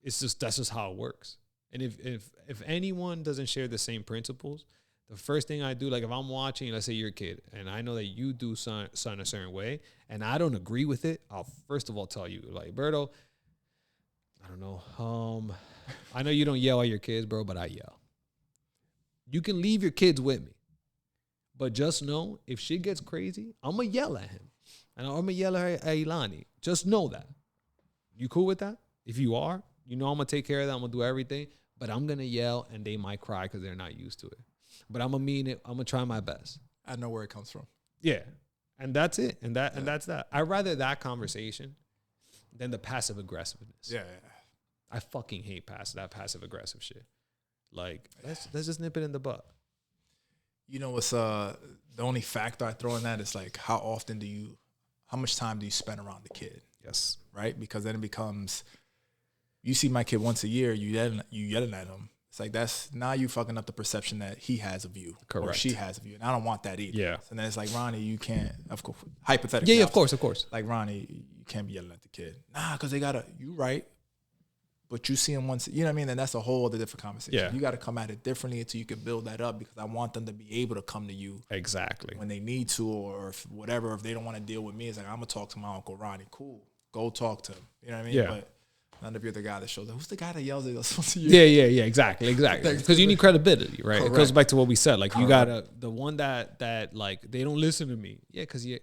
It's just, that's just how it works. And if anyone doesn't share the same principles, the first thing I do, like if I'm watching, let's say you're a kid, and I know that you do something a certain way, and I don't agree with it, I'll first of all tell you, like, Berto, I don't know. I know you don't yell at your kids, bro, but I yell. You can leave your kids with me. But just know, if shit gets crazy, I'm going to yell at him. And I'm going to yell at Ilani. Just know that. You cool with that? If you are, you know I'm going to take care of that. I'm going to do everything. But I'm going to yell, and they might cry because they're not used to it. But I'm going to mean it. I'm going to try my best. I know where it comes from. Yeah. And that's it. And that's that. I'd rather that conversation than the passive aggressiveness. Yeah. I fucking hate that passive aggressive shit. Like, let's just nip it in the butt. You know what's the only factor I throw in that is like how much time do you spend around the kid? Yes. Right? Because then it becomes, you see my kid once a year, you yelling at him. It's like now you fucking up the perception that he has of you. Correct. Or she has of you. And I don't want that either. Yeah. And then it's like, Ronnie, you can't, of course, hypothetically. Yeah, of course. Like, Ronnie, you can't be yelling at the kid. Nah, because you right. But you see him once, you know what I mean? And that's a whole other different conversation. Yeah. You got to come at it differently until you can build that up, because I want them to be able to come to you. Exactly. When they need to, or if they don't want to deal with me, it's like, I'm going to talk to my Uncle Ronnie. Cool. Go talk to him. You know what I mean? Yeah. But none of you're the guy that shows up. Who's the guy that yells at us once a year? Yeah. Exactly. Because you need credibility, right? Correct. It goes back to what we said. Like, you got to, the one that like, they don't listen to me. Yeah, because you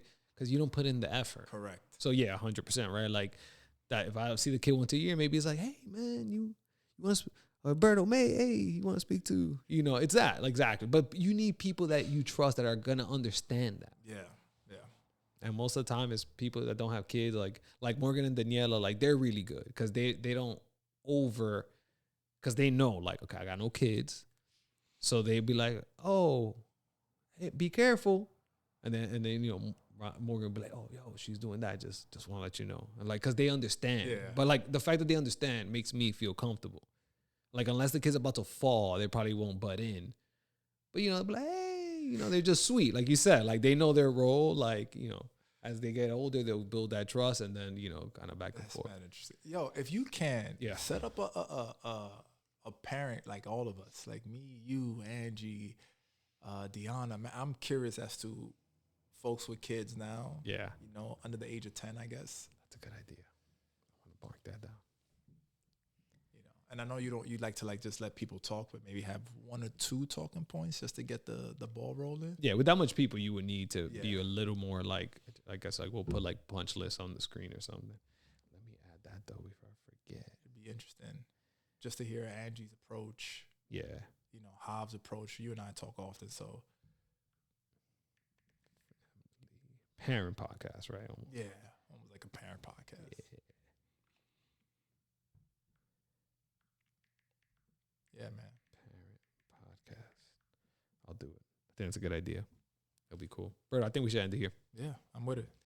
don't put in the effort. Correct. So, yeah, 100%, right? Like, that if I see the kid once a year, maybe it's like, hey, man, you want to, Alberto, hey, you want to speak to, you know, it's that, like, exactly. But you need people that you trust that are going to understand that. Yeah. And most of the time, it's people that don't have kids, like Morgan and Daniela, like, they're really good because they don't because they know, like, okay, I got no kids. So they'd be like, oh, hey, be careful. And then you know, Morgan will be like, oh, yo, she's doing that. Just want to let you know. And like, because they understand. Yeah. But like the fact that they understand makes me feel comfortable. Like, unless the kid's about to fall, they probably won't butt in. But, you know, like, hey, you know, they're just sweet. Like you said, like they know their role. Like, you know, as they get older, they'll build that trust and then, you know, kind of back and forth. That's interesting. Yo, if you can, Yeah. set up a parent like all of us, like me, you, Angie, Deanna. Man, I'm curious as to folks with kids now. Yeah. You know, under the age of 10, I guess. That's a good idea. I want to mark that down. You know, and I know you like to like just let people talk, but maybe have 1 or 2 talking points just to get the ball rolling. Yeah, with that much people, you would need to Yeah. be a little more like, I guess, like we'll put like punch lists on the screen or something. Let me add that though before I forget. It'd be interesting just to hear Angie's approach. Yeah. You know, Hobbs' approach. You and I talk often, so Parent podcast, right? Almost. yeah, almost like a parent podcast. Yeah, man. Parent podcast. I'll do it. I think it's a good idea. It'll be cool. Bert, I think we should end it here. Yeah, I'm with it.